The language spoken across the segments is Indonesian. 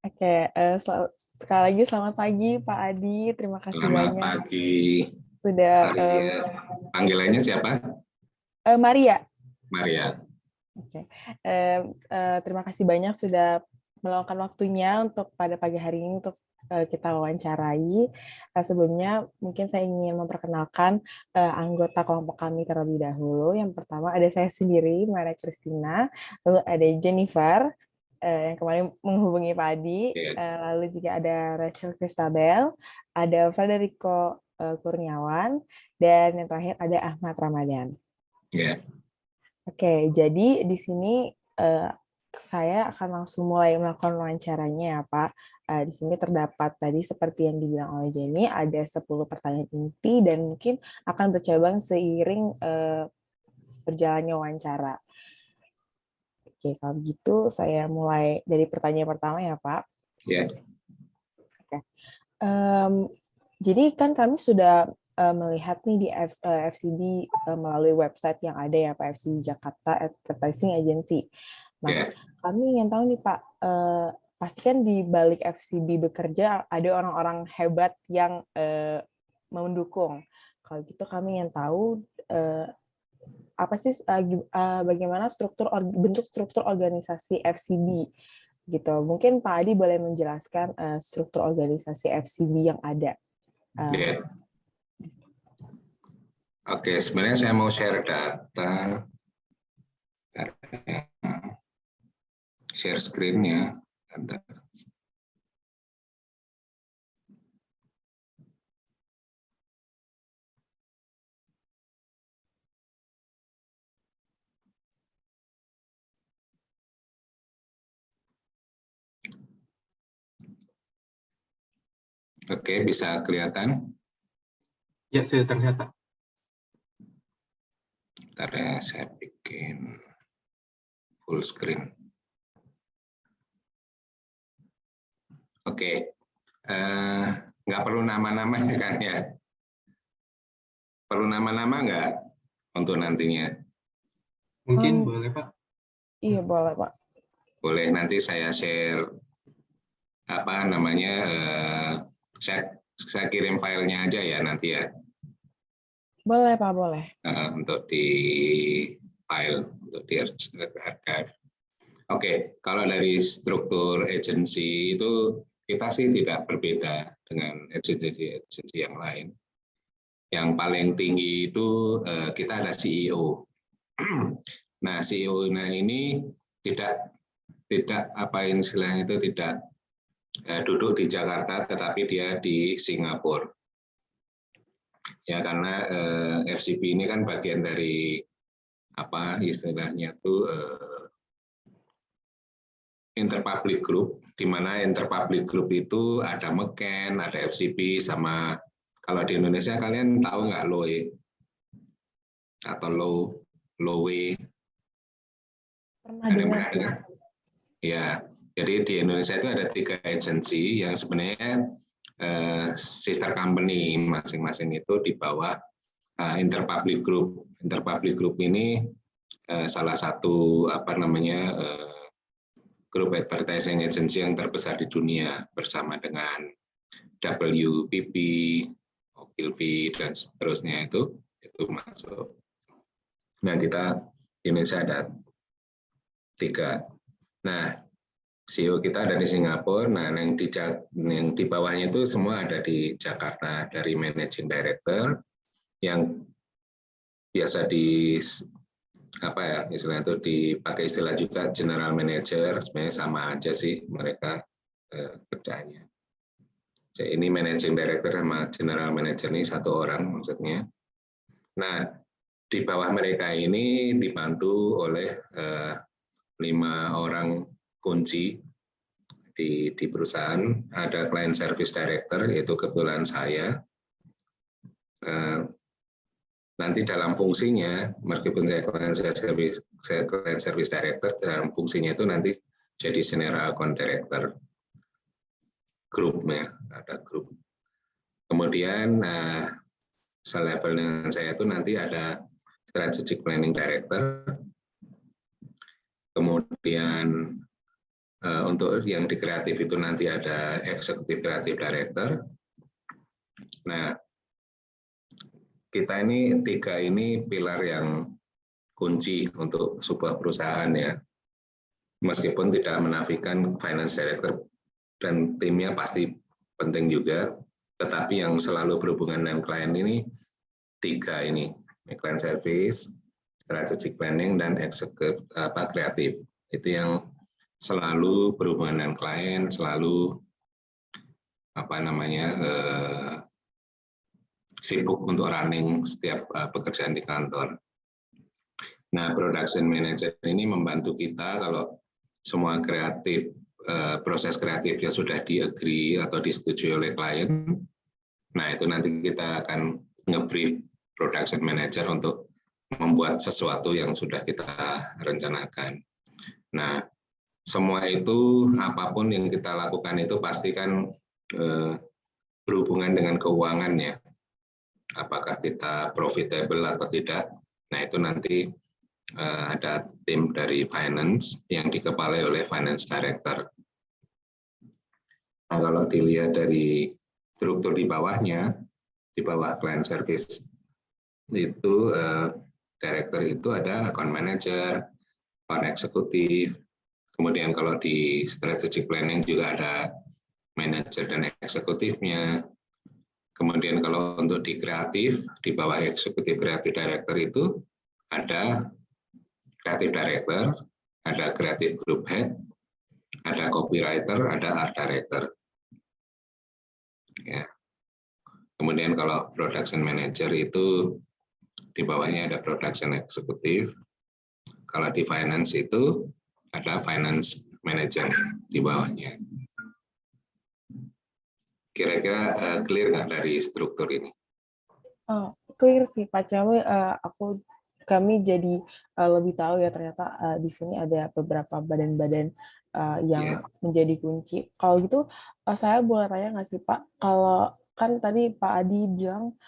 Oke, sekali lagi selamat pagi Pak Adi. Terima kasih Selamat banyak pagi, sudah Maria. Panggilannya siapa? Maria. Maria. Oke, terima kasih banyak sudah meluangkan waktunya untuk pada pagi hari ini untuk kita wawancarai. Sebelumnya mungkin saya ingin memperkenalkan anggota kelompok kami terlebih dahulu. Yang pertama ada saya sendiri, Maria Christina, lalu ada Jennifer yang kemarin menghubungi Pak Adi, Ya. lalu juga ada Rachel Christabel, ada Federico Kurniawan, dan yang terakhir ada Ahmad Ramadan. Ya. Oke, jadi di sini saya akan langsung mulai melakukan wawancaranya ya Pak. Di sini terdapat tadi seperti yang dibilang oleh Jenny, ada 10 pertanyaan inti dan mungkin akan bercabang seiring berjalannya wawancara. Oke, kalau begitu saya mulai dari pertanyaan pertama ya Pak. Ya. Oke. Jadi kan kami sudah melihat nih di FCB melalui website yang ada ya Pak, FCB Jakarta Advertising Agency. Nah, Ya. kami ingin tahu nih Pak, pasti kan di balik FCB bekerja ada orang-orang hebat yang mendukung. Kalau gitu kami ingin tahu apa sih bagaimana bentuk struktur organisasi FCB gitu. Mungkin Pak Adi boleh menjelaskan struktur organisasi FCB yang ada. Ya. Oke, sebenarnya saya mau share data, share screen-nya. Oke, bisa kelihatan? Ya, sudah terlihat, Pak. Bentar ya, saya bikin full screen. Oke, nggak perlu nama-nama kan ya? Perlu nama-nama nggak untuk nantinya? Mungkin boleh, Pak. Iya, boleh, Pak. Boleh, nanti saya share apa namanya, saya kirim filenya aja ya nanti ya. Boleh, Pak, boleh. Untuk di file, untuk di archive. Oke, kalau dari struktur agensi itu kita sih tidak berbeda dengan agensi yang lain. Yang paling tinggi itu kita ada CEO. Nah, CEO-nya ini tidak apa istilahnya itu tidak duduk di Jakarta, tetapi dia di Singapura. Ya, karena FCB ini kan bagian dari apa istilahnya itu Interpublic Group, di mana Interpublic Group itu ada McCann, ada FCB, sama kalau di Indonesia kalian tahu nggak Loe atau Lowe? Pernah dengar sih. Ya, jadi di Indonesia itu ada 3 agensi yang sebenarnya sister company masing-masing itu di bawah Interpublic Group. Interpublic Group ini salah satu apa namanya grup advertising agency yang terbesar di dunia bersama dengan WPP, Ogilvy dan seterusnya itu masuk. Nah, kita di Indonesia ada 3. Nah, CEO kita ada di Singapura. Nah, yang di bawahnya itu semua ada di Jakarta, dari managing director yang biasa di apa ya istilahnya itu dipakai istilah juga general manager, sebenarnya sama aja sih mereka kerjanya. Jadi ini managing director sama general manager ini satu orang maksudnya. Nah, di bawah mereka ini dibantu oleh 5 orang kunci di perusahaan. Ada client service director, yaitu kebetulan saya. Nanti dalam fungsinya, meskipun saya client service director, dalam fungsinya itu nanti jadi senior account director grupnya, ada grup. Kemudian selevel dengan saya itu nanti ada strategic planning director, kemudian untuk yang di kreatif itu nanti ada Executive Creative Director. Nah, kita ini 3 ini pilar yang kunci untuk sebuah perusahaan ya. Meskipun tidak menafikan Finance Director dan timnya pasti penting juga, tetapi yang selalu berhubungan dengan klien ini 3 ini, client service, strategic planning, dan kreatif. Itu yang selalu berhubungan dengan klien, selalu sibuk untuk running setiap pekerjaan di kantor. Nah, production manager ini membantu kita kalau semua kreatif, proses kreatifnya sudah di-agree atau disetujui oleh klien. Nah, itu nanti kita akan nge-brief production manager untuk membuat sesuatu yang sudah kita rencanakan. Nah, semua itu, apapun yang kita lakukan itu pasti kan berhubungan dengan keuangannya. Apakah kita profitable atau tidak. Nah, itu nanti ada tim dari finance yang dikepalai oleh finance director. Nah, kalau dilihat dari struktur di bawahnya, di bawah client service itu director itu ada account manager, account eksekutif. Kemudian kalau di strategic planning juga ada manajer dan eksekutifnya. Kemudian kalau untuk di kreatif, di bawah eksekutif kreatif director itu ada kreatif director, ada kreatif group head, ada copywriter, ada art director. Ya. Kemudian kalau production manager itu di bawahnya ada production executive. Kalau di finance itu ada finance manager di bawahnya. Kira-kira clear nggak dari struktur ini? Oh, clear sih Pak. Kami jadi lebih tahu ya ternyata di sini ada beberapa badan-badan yang menjadi kunci. Kalau gitu saya boleh tanya nggak sih Pak, kalau kan tadi Pak Adi bilang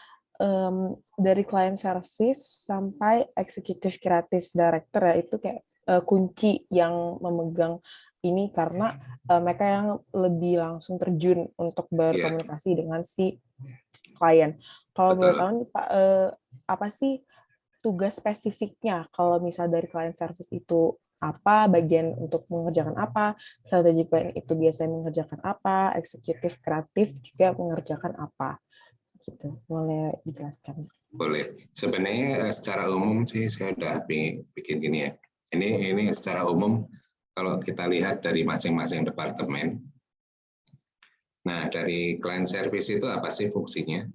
dari client service sampai executive creative director ya, itu kayak kunci yang memegang ini karena mereka yang lebih langsung terjun untuk berkomunikasi dengan si klien. Kalau boleh tahu nih Pak, apa sih tugas spesifiknya kalau misal dari client service itu apa, bagian untuk mengerjakan apa, strategic planning itu biasanya mengerjakan apa, eksekutif kreatif juga mengerjakan apa, gitu. Boleh dijelaskan? Boleh. Sebenarnya secara umum sih saya udah bikin gini ya. Ini secara umum kalau kita lihat dari masing-masing departemen. Nah, dari client service itu apa sih fungsinya?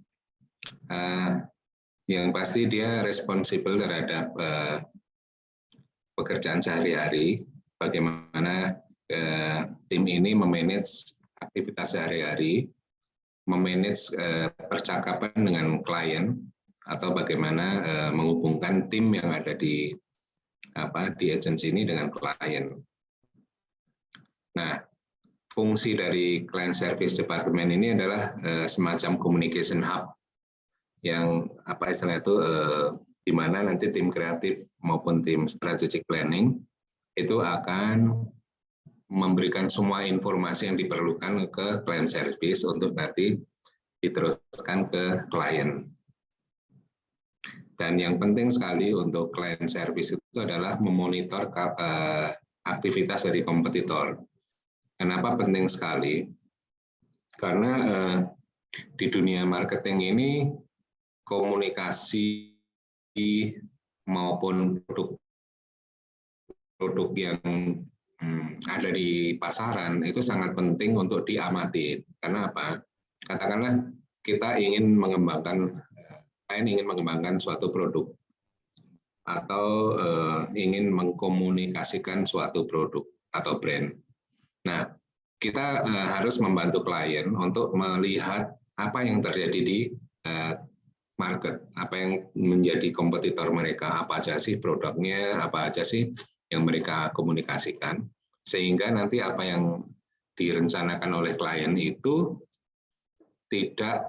Yang pasti dia responsibel terhadap pekerjaan sehari-hari, bagaimana tim ini memanage aktivitas sehari-hari, memanage percakapan dengan klien, atau bagaimana menghubungkan tim yang ada di agensi ini dengan klien. Nah, fungsi dari client service department ini adalah semacam communication hub yang istilah itu di mana nanti tim kreatif maupun tim strategic planning itu akan memberikan semua informasi yang diperlukan ke client service untuk nanti diteruskan ke klien. Dan yang penting sekali untuk client service itu adalah memonitor aktivitas dari kompetitor. Kenapa penting sekali? Karena di dunia marketing ini komunikasi maupun produk yang ada di pasaran itu sangat penting untuk diamati. Karena apa? Katakanlah kita ingin mengembangkan suatu produk atau ingin mengkomunikasikan suatu produk atau brand. Nah, kita harus membantu klien untuk melihat apa yang terjadi di market, apa yang menjadi kompetitor mereka, apa aja sih produknya, apa aja sih yang mereka komunikasikan, sehingga nanti apa yang direncanakan oleh klien itu tidak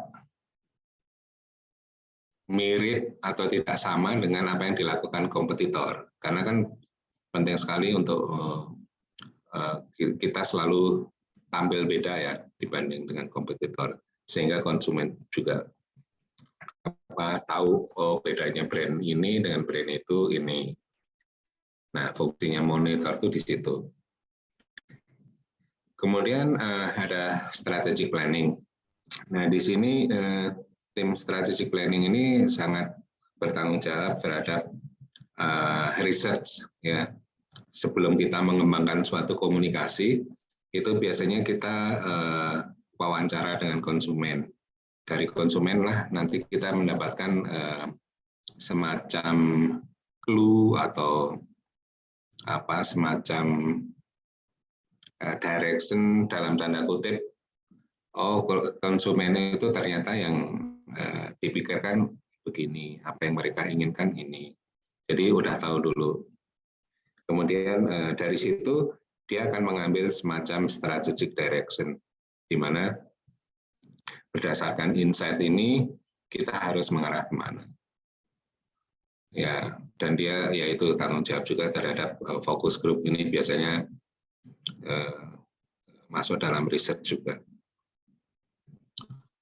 mirip atau tidak sama dengan apa yang dilakukan kompetitor. Karena kan penting sekali untuk kita selalu tampil beda ya dibanding dengan kompetitor, sehingga konsumen juga tahu oh bedanya brand ini dengan brand itu ini. Nah, fungsinya monitor itu di situ. Kemudian ada strategic planning. Nah, di sini tim strategic planning ini sangat bertanggung jawab terhadap research ya. Sebelum kita mengembangkan suatu komunikasi, itu biasanya kita wawancara dengan konsumen. Dari konsumen lah nanti kita mendapatkan semacam clue atau semacam direction dalam tanda kutip. Oh, konsumen itu ternyata yang dipikirkan begini, apa yang mereka inginkan ini. Jadi udah tahu dulu. Kemudian dari situ dia akan mengambil semacam strategic direction, di mana berdasarkan insight ini kita harus mengarah kemana. Ya, dan dia yaitu tanggung jawab juga terhadap fokus group ini biasanya masuk dalam riset juga.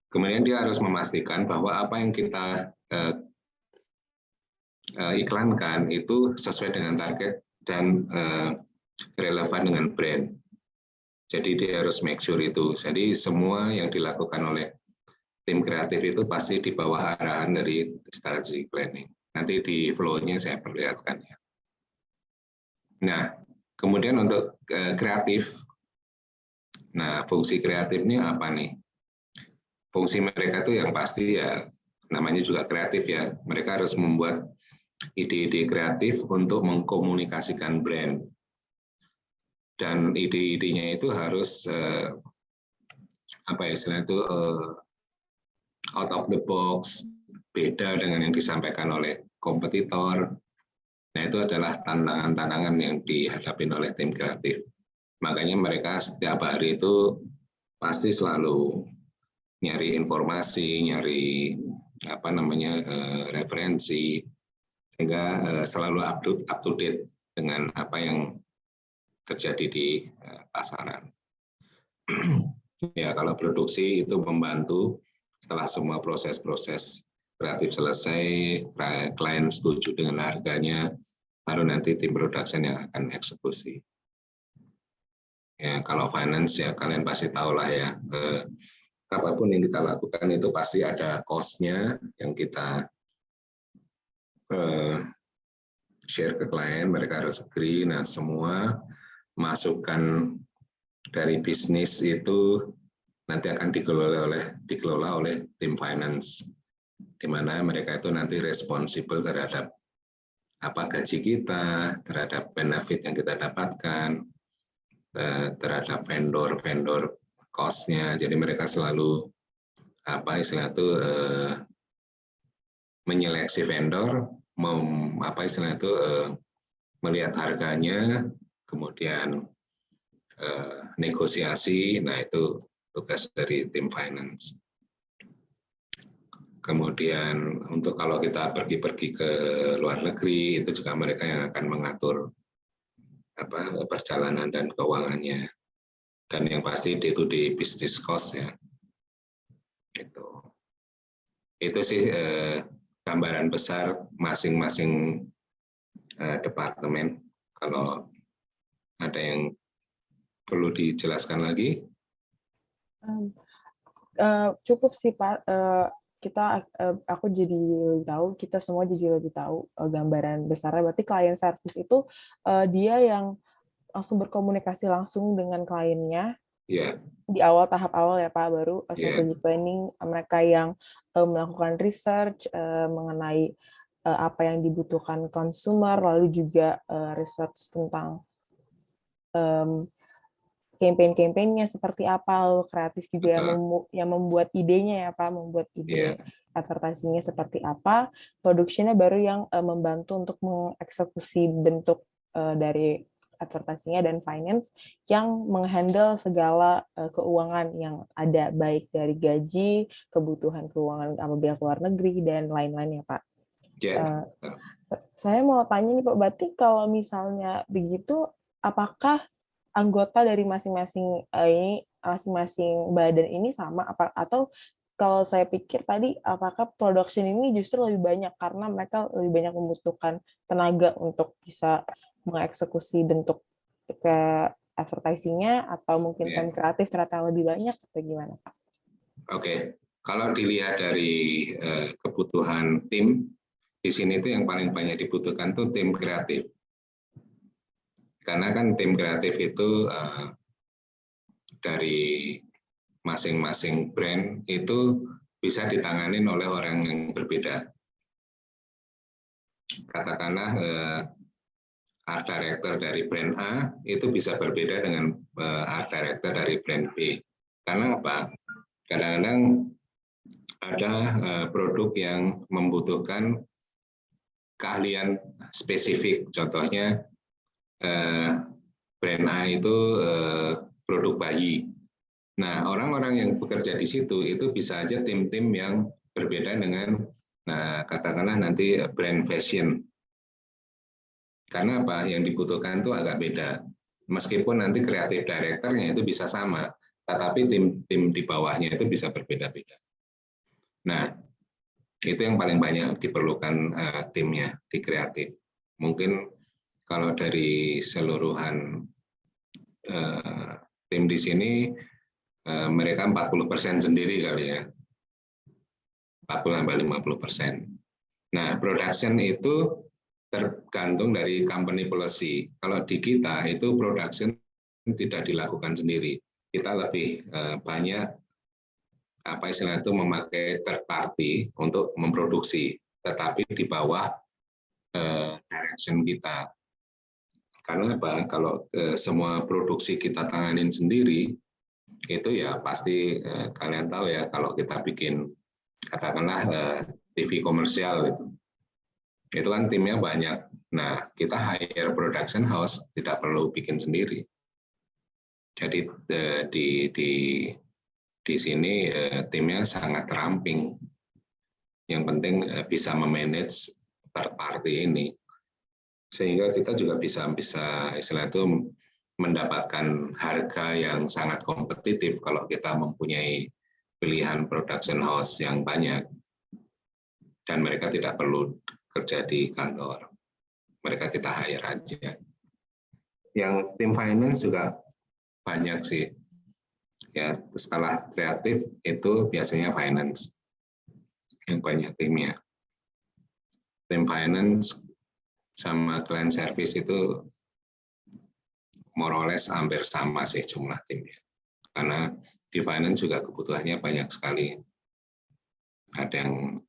Kemudian dia harus memastikan bahwa apa yang kita iklankan itu sesuai dengan target dan relevan dengan brand. Jadi dia harus make sure itu. Jadi semua yang dilakukan oleh tim kreatif itu pasti di bawah arahan dari strategic planning. Nanti di flow-nya saya perlihatkan ya. Nah, kemudian untuk kreatif. Nah, fungsi kreatifnya apa nih? Fungsi mereka itu yang pasti ya namanya juga kreatif ya. Mereka harus membuat ide-ide kreatif untuk mengkomunikasikan brand. Dan ide-idenya itu harus out of the box, beda dengan yang disampaikan oleh kompetitor. Nah, itu adalah tantangan-tantangan yang dihadapi oleh tim kreatif. Makanya mereka setiap hari itu pasti selalu nyari informasi, nyari referensi, sehingga selalu up to date dengan apa yang terjadi di pasaran. Ya, kalau produksi itu membantu setelah semua proses-proses kreatif selesai, klien setuju dengan harganya, baru nanti tim production yang akan eksekusi. Ya, kalau finance ya kalian pasti tahu lah ya, apapun yang kita lakukan itu pasti ada cost-nya yang kita share ke klien, mereka harus agree. Nah, semua masukan dari bisnis itu nanti akan dikelola oleh tim finance, di mana mereka itu nanti responsible terhadap gaji kita, terhadap benefit yang kita dapatkan, terhadap vendor cost-nya. Jadi mereka selalu menyeleksi vendor, melihat harganya, kemudian negosiasi. Nah, itu tugas dari tim finance. Kemudian untuk kalau kita pergi ke luar negeri, itu juga mereka yang akan mengatur perjalanan dan keuangannya. Dan yang pasti day-to-day business cost ya. Itu sih gambaran besar masing-masing departemen. Kalau ada yang perlu dijelaskan lagi? Cukup sih Pak. Aku jadi lebih tahu, kita semua jadi lebih tahu gambaran besarnya. Berarti client service itu dia yang langsung berkomunikasi langsung dengan kliennya. Yeah. Di tahap awal ya Pak, baru strategic planning, mereka yang melakukan research mengenai apa yang dibutuhkan consumer, lalu juga research tentang campaign-campaignnya seperti apa, lalu kreatif juga yang membuat idenya ya Pak, membuat ide advertisingnya seperti apa, productionnya baru yang membantu untuk mengeksekusi bentuk dari advertisingnya, dan finance yang menghandle segala keuangan yang ada, baik dari gaji, kebutuhan keuangan apabila keluar negeri, dan lain-lain ya Pak. Saya mau tanya nih Pak, berarti kalau misalnya begitu, apakah anggota dari masing-masing masing-masing badan ini sama atau kalau saya pikir tadi apakah production ini justru lebih banyak karena mereka lebih banyak membutuhkan tenaga untuk bisa mengeksekusi bentuk ke advertising-nya atau mungkin tim kreatif ternyata lebih banyak atau gimana Pak? Oke, kalau dilihat dari kebutuhan tim di sini itu yang paling banyak dibutuhkan tuh tim kreatif. Karena kan tim kreatif itu dari masing-masing brand itu bisa ditanganin oleh orang yang berbeda. Katakanlah art director dari brand A itu bisa berbeda dengan art director dari brand B. Karena apa? Kadang-kadang ada produk yang membutuhkan keahlian spesifik. Contohnya brand A itu produk bayi. Nah, orang-orang yang bekerja di situ itu bisa aja tim-tim yang berbeda dengan, nah, katakanlah nanti brand fashion. Karena apa? Yang dibutuhkan itu agak beda. Meskipun nanti kreatif directornya itu bisa sama, tetapi tim-tim di bawahnya itu bisa berbeda-beda. Nah, itu yang paling banyak diperlukan timnya di kreatif. Mungkin kalau dari seluruhan tim di sini, mereka 40% sendiri kali ya, 40-50%. Nah, production itu tergantung dari company policy. Kalau di kita itu production tidak dilakukan sendiri. Kita lebih banyak apa istilah itu memakai third party untuk memproduksi, tetapi di bawah direction kita. Karena apa? Kalau semua produksi kita tanganin sendiri, itu ya pasti kalian tahu ya kalau kita bikin katakanlah TV komersial itu kan timnya banyak. Nah, kita hire production house, tidak perlu bikin sendiri. Jadi di sini timnya sangat teramping. Yang penting bisa memanage third party ini, sehingga kita juga bisa istilah itu mendapatkan harga yang sangat kompetitif kalau kita mempunyai pilihan production house yang banyak dan mereka tidak perlu kerja di kantor, mereka kita hire aja. Yang tim finance juga banyak sih ya, setelah kreatif itu biasanya finance yang banyak timnya. Tim finance sama client service itu more or less hampir sama sih jumlah timnya. Karena di finance juga kebutuhannya banyak sekali. Ada yang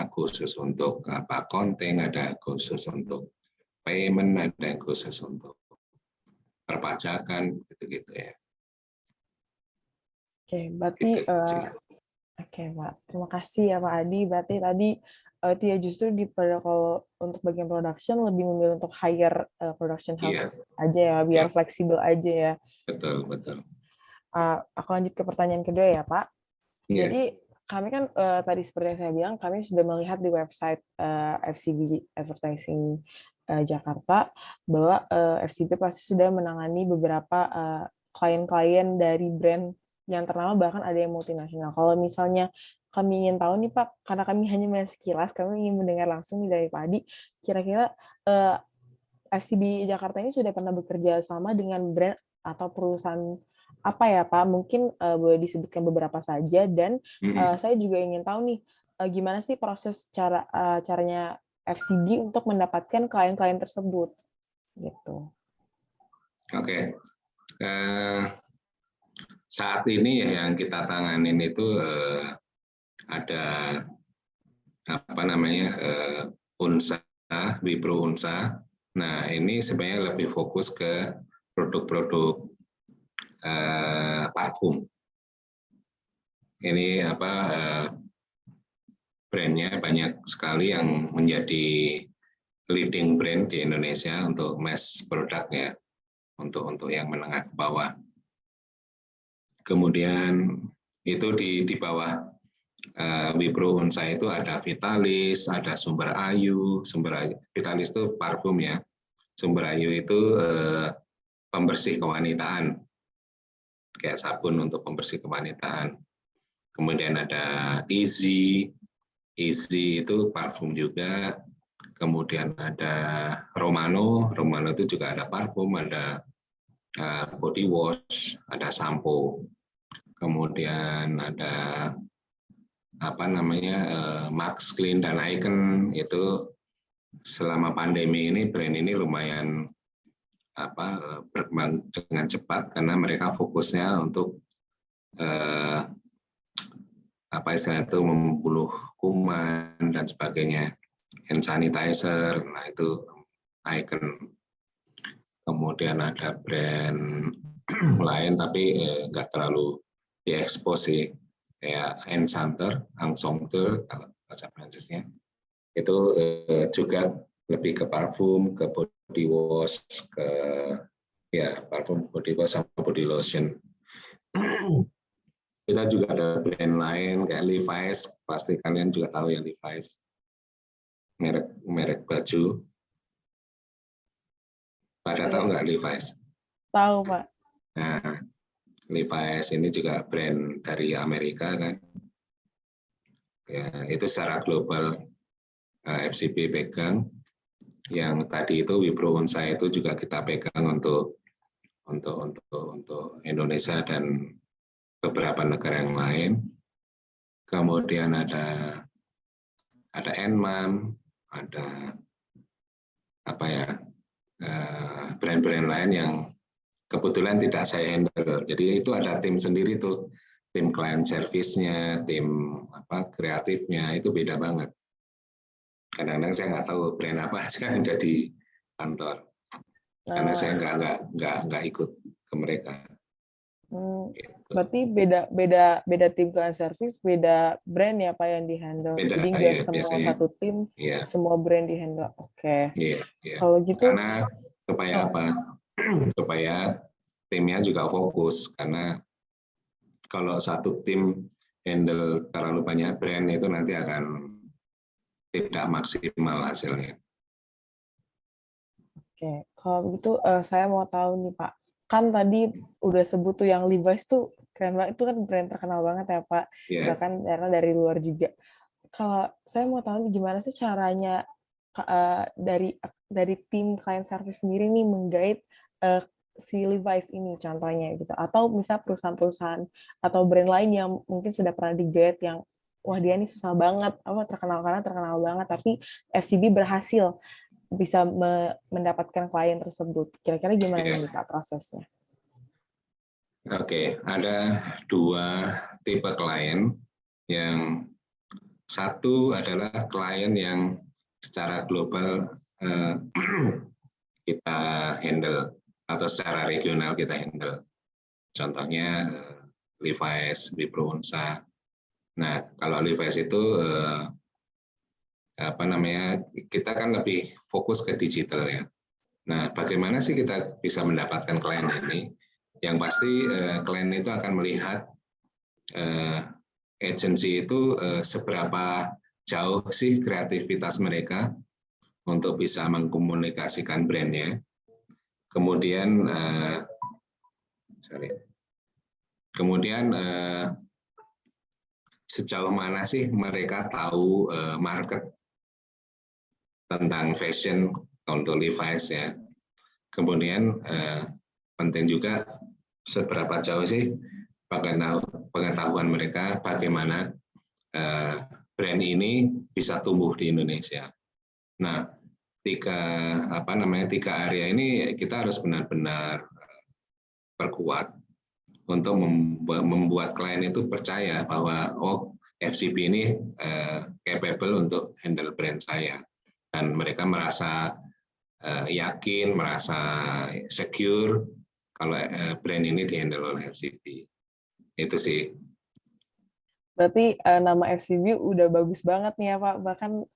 khusus untuk accounting, ada khusus untuk payment, ada yang khusus untuk perpajakan, gitu-gitu ya. Oke, berarti oke, Pak. Terima kasih ya Pak Adi. Berarti tadi itu ya justru kalau untuk bagian production lebih memilih untuk hire production house aja ya, biar fleksibel aja ya. Betul, betul. Aku lanjut ke pertanyaan kedua ya Pak. Jadi kami kan tadi seperti yang saya bilang, kami sudah melihat di website FCB Advertising Jakarta bahwa FCB pasti sudah menangani beberapa klien-klien dari brand yang ternama, bahkan ada yang multinasional. Kalau misalnya kami ingin tahu nih Pak, karena kami hanya melihat sekilas, kami ingin mendengar langsung nih dari Pak Adi, kira-kira FCB Jakarta ini sudah pernah bekerja sama dengan brand atau perusahaan apa ya Pak? Mungkin boleh disebutkan beberapa saja, dan saya juga ingin tahu nih gimana sih proses caranya FCB untuk mendapatkan klien-klien tersebut, gitu. Oke. Saat ini yang kita tanganin itu ada apa namanya Unsa, Wipro Unsa. Nah, ini sebenarnya lebih fokus ke produk-produk parfum. Ini brandnya banyak sekali yang menjadi leading brand di Indonesia untuk mass product ya, untuk yang menengah ke bawah. Kemudian itu di bawah Wipro Unsa itu ada Vitalis, ada Sumber Ayu. Vitalis itu parfum ya. Sumber Ayu itu pembersih kewanitaan, kayak sabun untuk pembersih kewanitaan. Kemudian ada Easy itu parfum juga. Kemudian ada Romano itu juga ada parfum, ada body wash, ada sampo. Kemudian ada Max Clean dan Icon. Itu selama pandemi ini brand ini lumayan berkembang dengan cepat karena mereka fokusnya untuk membunuh kuman dan sebagainya, hand sanitizer. Nah itu Icon. Kemudian ada brand lain tapi nggak terlalu diekspos sih, kayak Enchanter, Angsongter kalau bahasa Prancisnya. Itu juga lebih ke parfum, ke body wash, ke parfum, body wash sama body lotion. Kita juga ada brand lain kayak Levi's, pasti kalian juga tahu ya Levi's, merek baju. Pada tahu nggak Levi's? Tahu, Pak. Nah, Levi's ini juga brand dari Amerika kan. Ya, itu secara global FCB pegang. Yang tadi itu Wipro Unsa itu juga kita pegang untuk Indonesia dan beberapa negara yang lain. Kemudian ada Enman, ada brand-brand lain yang kebetulan tidak saya handle. Jadi itu ada tim sendiri tuh, tim client service-nya, tim kreatifnya, itu beda banget. Kadang-kadang saya nggak tahu brand apa aja yang ada di kantor, karena saya nggak ikut ke mereka. Gitu. Berarti beda tim client service, beda brand ya Pak yang dihandle. Jadi nggak semua biasanya satu tim, semua brand dihandle. Oke. Kalau gitu. Karena supaya supaya timnya juga fokus, karena kalau satu tim handle terlalu banyak brand itu nanti akan tidak maksimal hasilnya. Oke, kalau begitu saya mau tahu nih Pak, kan tadi udah sebut tuh yang Levi's tuh keren banget, itu kan brand terkenal banget ya Pak, bahkan karena dari luar juga. Kalau saya mau tahu nih gimana sih caranya dari tim client service sendiri nih menggait si Levi's ini contohnya gitu, atau misal perusahaan-perusahaan atau brand lain yang mungkin sudah pernah digait yang wah dia ini susah banget, terkenal banget, tapi FCB berhasil bisa mendapatkan klien tersebut. Kira-kira gimana nih Pak prosesnya? Oke, ada dua tipe klien. Yang satu adalah klien yang secara global kita handle atau secara regional kita handle. Contohnya Levi's, Wipro Unsa. Nah, kalau Levi's itu kita kan lebih fokus ke digital ya. Nah, bagaimana sih kita bisa mendapatkan klien ini? Yang pasti klien itu akan melihat agensi itu seberapa jauh sih kreativitas mereka untuk bisa mengkomunikasikan brandnya. Kemudian sejauh mana sih mereka tahu market tentang fashion untuk Levi's ya. Kemudian penting juga seberapa jauh sih pengetahuan mereka bagaimana brand ini bisa tumbuh di Indonesia. Nah, tiga area ini kita harus benar-benar perkuat untuk membuat klien itu percaya bahwa FCB ini capable untuk handle brand saya. Dan mereka merasa yakin, merasa secure kalau brand ini dihandle oleh FCB. Itu sih. Berarti nama FCB udah bagus banget nih ya Pak, bahkan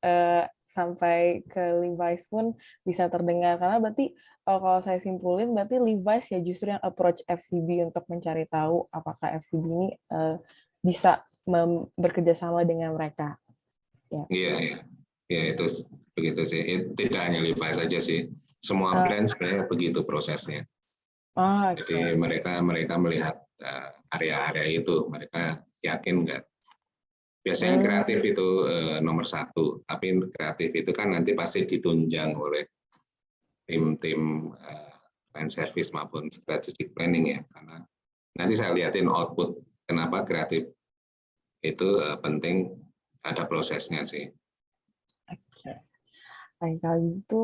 sampai ke Levi's pun bisa terdengar. Karena berarti kalau saya simpulin, berarti Levi's ya justru yang approach FCB untuk mencari tahu apakah FCB ini bisa bekerja sama dengan mereka. Iya. Ya itu begitu sih. Tidak hanya Levi's saja sih. Semua brand sebenarnya begitu prosesnya. Jadi mereka melihat area-area itu, mereka yakin nggak. Biasanya kreatif itu nomor satu, tapi kreatif itu kan nanti pasti ditunjang oleh tim-tim client service maupun strategic planning ya, karena nanti saya lihatin output kenapa kreatif itu penting, ada prosesnya sih. Oke. Baik, kalau gitu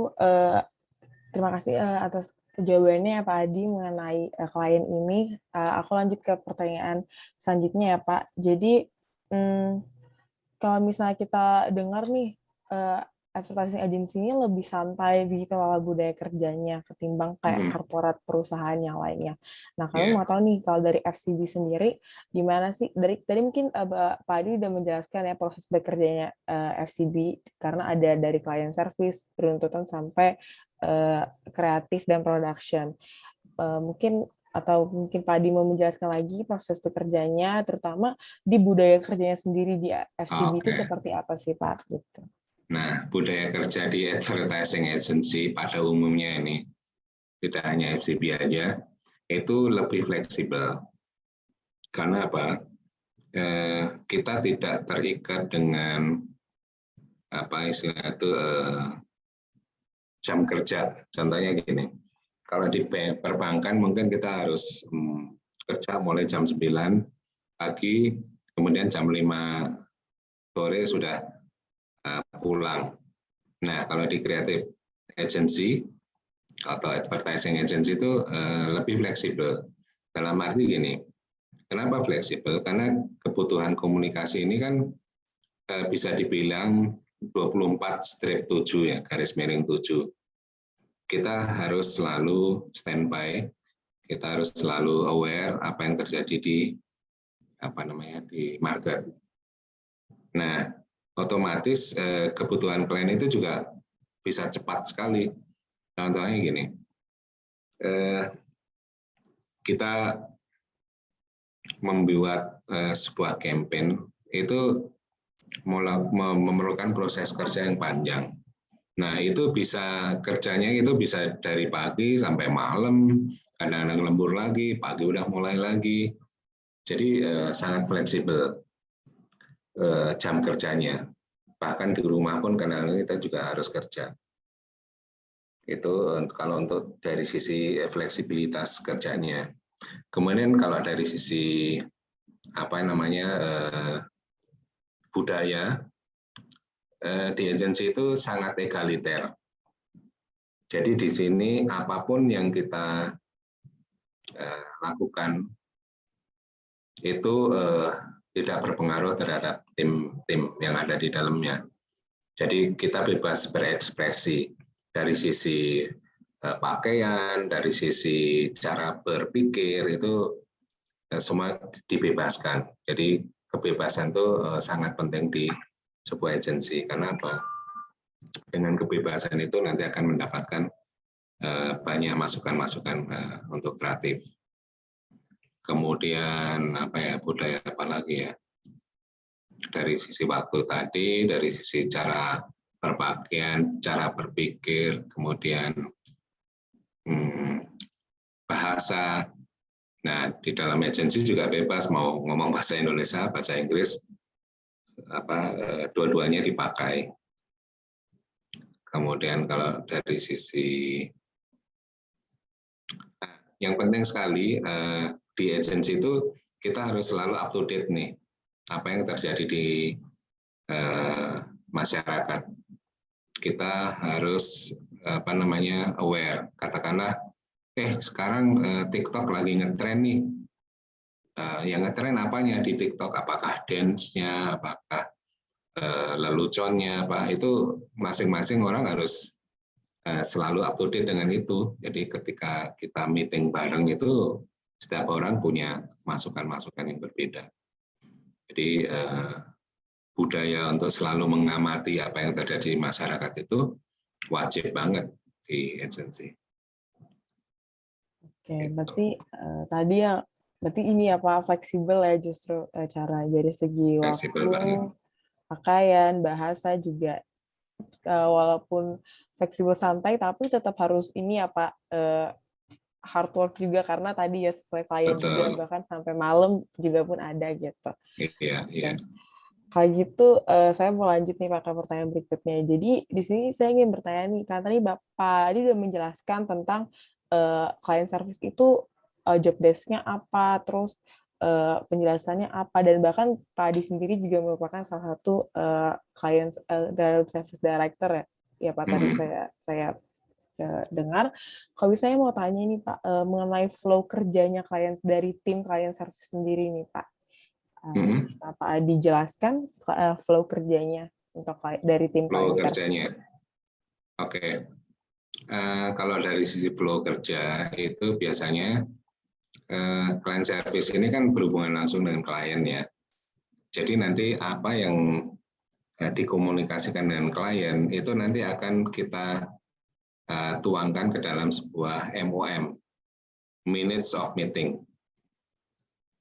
terima kasih atas jawabannya ya Pak Adi mengenai klien ini. Aku lanjut ke pertanyaan selanjutnya ya Pak. Jadi kalau misalnya kita dengar nih advertising agency-nya lebih santai begitu lah budaya kerjanya ketimbang kayak korporat perusahaan yang lainnya. Nah, kami mau tahu nih kalau dari FCB sendiri gimana sih? Tadi mungkin Pak Adi udah menjelaskan ya proses bekerjanya FCB karena ada dari client service, penuntutan sampai kreatif dan production. Mungkin Pak Adi mau menjelaskan lagi proses bekerjanya, terutama di budaya kerjanya sendiri di FCB itu seperti apa sih Pak? Gitu. Nah, budaya kerja di advertising agency pada umumnya ini, tidak hanya FCB aja, itu lebih fleksibel. Karena apa? Kita tidak terikat dengan apa istilah itu jam kerja. Contohnya gini, kalau di perbankan mungkin kita harus kerja mulai jam 9 pagi, kemudian jam 5 sore sudah pulang. Nah, kalau di creative agency atau advertising agency itu lebih fleksibel. Dalam arti gini, kenapa fleksibel? Karena kebutuhan komunikasi ini kan bisa dibilang 24/7 ya, garis miring 7. Kita harus selalu standby, kita harus selalu aware apa yang terjadi di di market. Nah, otomatis kebutuhan klien itu juga bisa cepat sekali. Contohnya gini, kita membuat sebuah campaign itu memerlukan proses kerja yang panjang. Nah, itu kerjanya itu bisa dari pagi sampai malam, kadang-kadang lembur lagi, pagi udah mulai lagi. Jadi sangat fleksibel jam kerjanya. Bahkan di rumah pun kadang-kadang kita juga harus kerja. Itu kalau untuk dari sisi fleksibilitas kerjanya. Kemudian kalau dari sisi budaya di agensi itu sangat egaliter. Jadi di sini apapun yang kita lakukan itu tidak berpengaruh terhadap tim yang ada di dalamnya. Jadi kita bebas berekspresi dari sisi pakaian, dari sisi cara berpikir itu semua dibebaskan. Jadi kebebasan itu sangat penting di sebuah agensi. Karena apa? Dengan kebebasan itu nanti akan mendapatkan banyak masukan-masukan untuk kreatif. Kemudian budaya apa lagi ya? Dari sisi waktu tadi, dari sisi cara berpakaian, cara berpikir, kemudian bahasa. Nah, di dalam agensi juga bebas mau ngomong bahasa Indonesia, bahasa Inggris, dua-duanya dipakai. Kemudian kalau dari sisi yang penting sekali di agensi itu kita harus selalu up to date nih apa yang terjadi di masyarakat. Kita harus aware. Katakanlah sekarang TikTok lagi ngetren nih. Yang ngetren apanya di TikTok? Apakah dance-nya, apakah leluconnya, itu masing-masing orang harus selalu up to date dengan itu. Jadi ketika kita meeting bareng itu setiap orang punya masukan-masukan yang berbeda. Jadi budaya untuk selalu mengamati apa yang terjadi di masyarakat itu wajib banget di agensi. Oke, berarti ini ya Pak, fleksibel ya justru cara dari segi fleksibel waktu, banget. pakaian, bahasa juga walaupun fleksibel santai tapi tetap harus ini ya Pak hard work juga karena tadi ya sesuai klien juga, Betul. bahkan sampai malam juga pun ada gitu. Iya, iya. Kalau gitu saya mau lanjut nih Pak ke pertanyaan berikutnya. Jadi di sini saya ingin bertanya nih, karena tadi Bapak tadi udah menjelaskan tentang client service itu job desk-nya apa, terus penjelasannya apa, dan bahkan Pak Adi sendiri juga merupakan salah satu client service director ya Pak, tadi saya dengar. Kalau misalnya mau tanya nih Pak mengenai flow kerjanya dari tim client service sendiri nih Pak. Bisa Pak Adi jelaskan flow kerjanya untuk dari tim Flow client kerjanya. Oke. Kalau dari sisi flow kerja itu biasanya client service ini kan berhubungan langsung dengan klien ya. Jadi nanti apa yang dikomunikasikan dengan klien itu nanti akan kita tuangkan ke dalam sebuah MOM, Minutes of Meeting.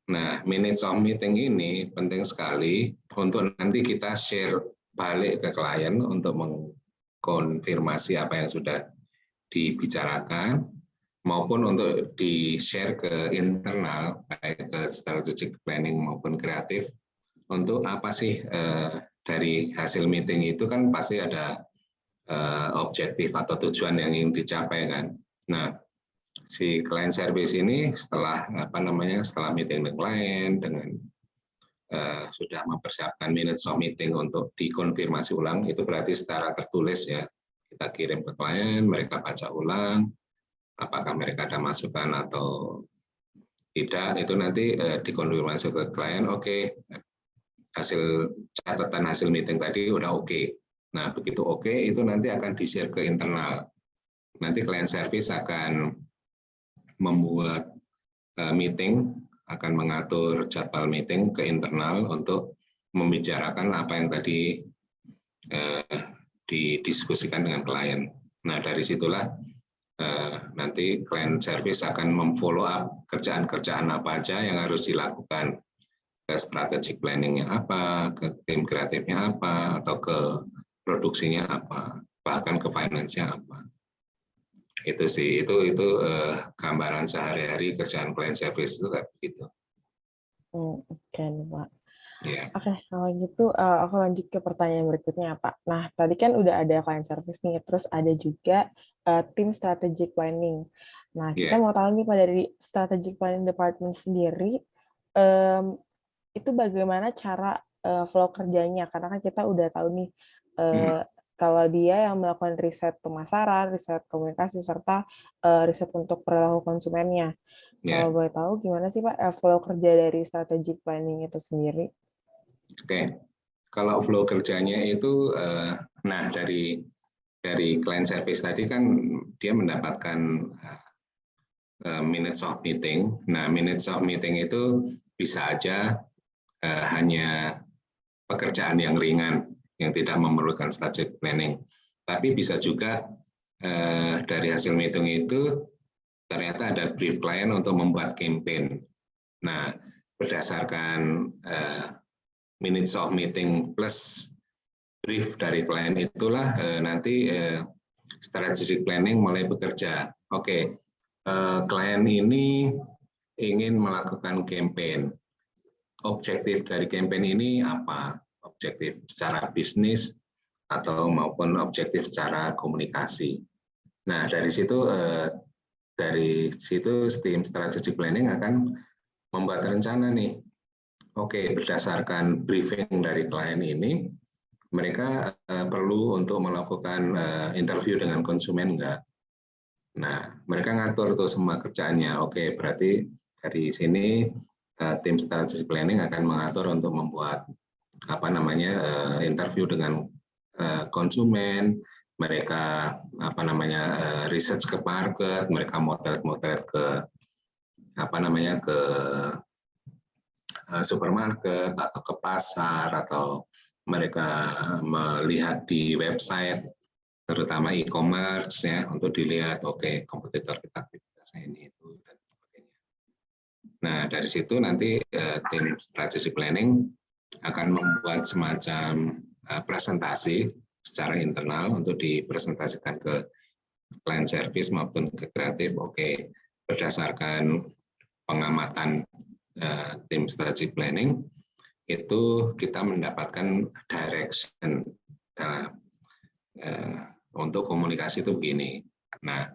Nah, Minutes of Meeting ini penting sekali untuk nanti kita share balik ke klien untuk mengkonfirmasi apa yang sudah dibicarakan, maupun untuk di-share ke internal, baik ke strategic planning maupun kreatif, untuk apa sih dari hasil meeting itu kan pasti ada objektif atau tujuan yang ingin dicapai kan. Nah, si client service ini setelah setelah meeting dengan klien dengan sudah mempersiapkan minutes of meeting untuk dikonfirmasi ulang, itu berarti secara tertulis ya, kita kirim ke klien, mereka baca ulang, apakah mereka ada masukan atau tidak, itu nanti dikonfirmasi ke klien, oke, hasil catatan hasil meeting tadi udah oke. Nah, begitu oke, itu nanti akan di-share ke internal. Nanti client service akan membuat meeting, akan mengatur jadwal meeting ke internal untuk membicarakan apa yang tadi didiskusikan dengan klien. Nah, dari situlah nanti client service akan memfollow up kerjaan-kerjaan apa aja yang harus dilakukan, ke strategic planning-nya apa, ke tim kreatifnya apa, atau ke produksinya apa, bahkan ke finance-nya apa. Itu sih, itu gambaran sehari-hari kerjaan client service itu kayak begitu. Oke, Pak. Yeah. Oke, kalau gitu aku lanjut ke pertanyaan berikutnya, Pak. Nah, tadi kan udah ada client service nih, terus ada juga tim strategic planning. Nah, kita mau tahu nih Pak, dari strategic planning department sendiri, itu bagaimana cara flow kerjanya? Karena kan kita udah tahu nih, kalau dia yang melakukan riset pemasaran, riset komunikasi, serta riset untuk perilaku konsumennya. Kalau boleh tahu gimana sih Pak flow kerja dari strategic planning itu sendiri? Oke, kalau flow kerjanya itu, nah dari client service tadi kan dia mendapatkan minutes of meeting. Nah, minutes of meeting itu bisa aja hanya pekerjaan yang ringan, yang tidak memerlukan strategic planning. Tapi bisa juga dari hasil meeting itu ternyata ada brief klien untuk membuat campaign. Nah, berdasarkan minutes of meeting plus brief dari klien itulah nanti strategic planning mulai bekerja. Oke, klien ini ingin melakukan campaign. Objektif dari campaign ini apa? Objektif secara bisnis atau maupun objektif secara komunikasi. Nah, dari situ tim strategic planning akan membuat rencana nih. Oke, berdasarkan briefing dari klien ini, mereka perlu untuk melakukan interview dengan konsumen enggak? Nah, mereka ngatur tuh semua kerjaannya. Oke, berarti dari sini tim strategic planning akan mengatur untuk membuat interview dengan konsumen, mereka research ke market, mereka motret ke ke supermarket atau ke pasar, atau mereka melihat di website terutama e-commerce ya untuk dilihat oke, kompetitor kita aktivitasnya ini itu dan sebagainya. Nah, dari situ nanti tim strategic planning akan membuat semacam presentasi secara internal untuk dipresentasikan ke client service maupun ke kreatif. Oke, berdasarkan pengamatan tim strategic planning, itu kita mendapatkan direction untuk komunikasi itu begini. Nah,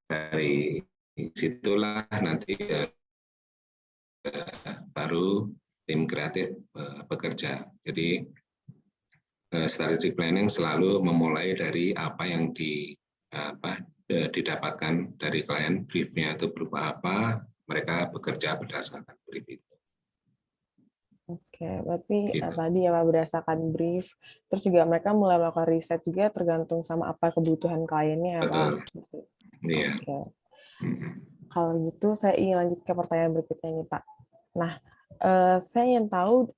dari situlah nanti baru tim kreatif bekerja. Jadi strategic planning selalu memulai dari apa yang didapatkan dari klien, briefnya itu berupa apa, mereka bekerja berdasarkan brief itu. Oke, berarti Gitu. tadi ya Pak, berdasarkan brief, terus juga mereka mulai melakukan riset juga tergantung sama apa kebutuhan kliennya ya Pak. Betul. Iya. Oke. Kalau gitu saya ingin lanjut ke pertanyaan berikutnya nih Pak. Nah, saya ingin tahu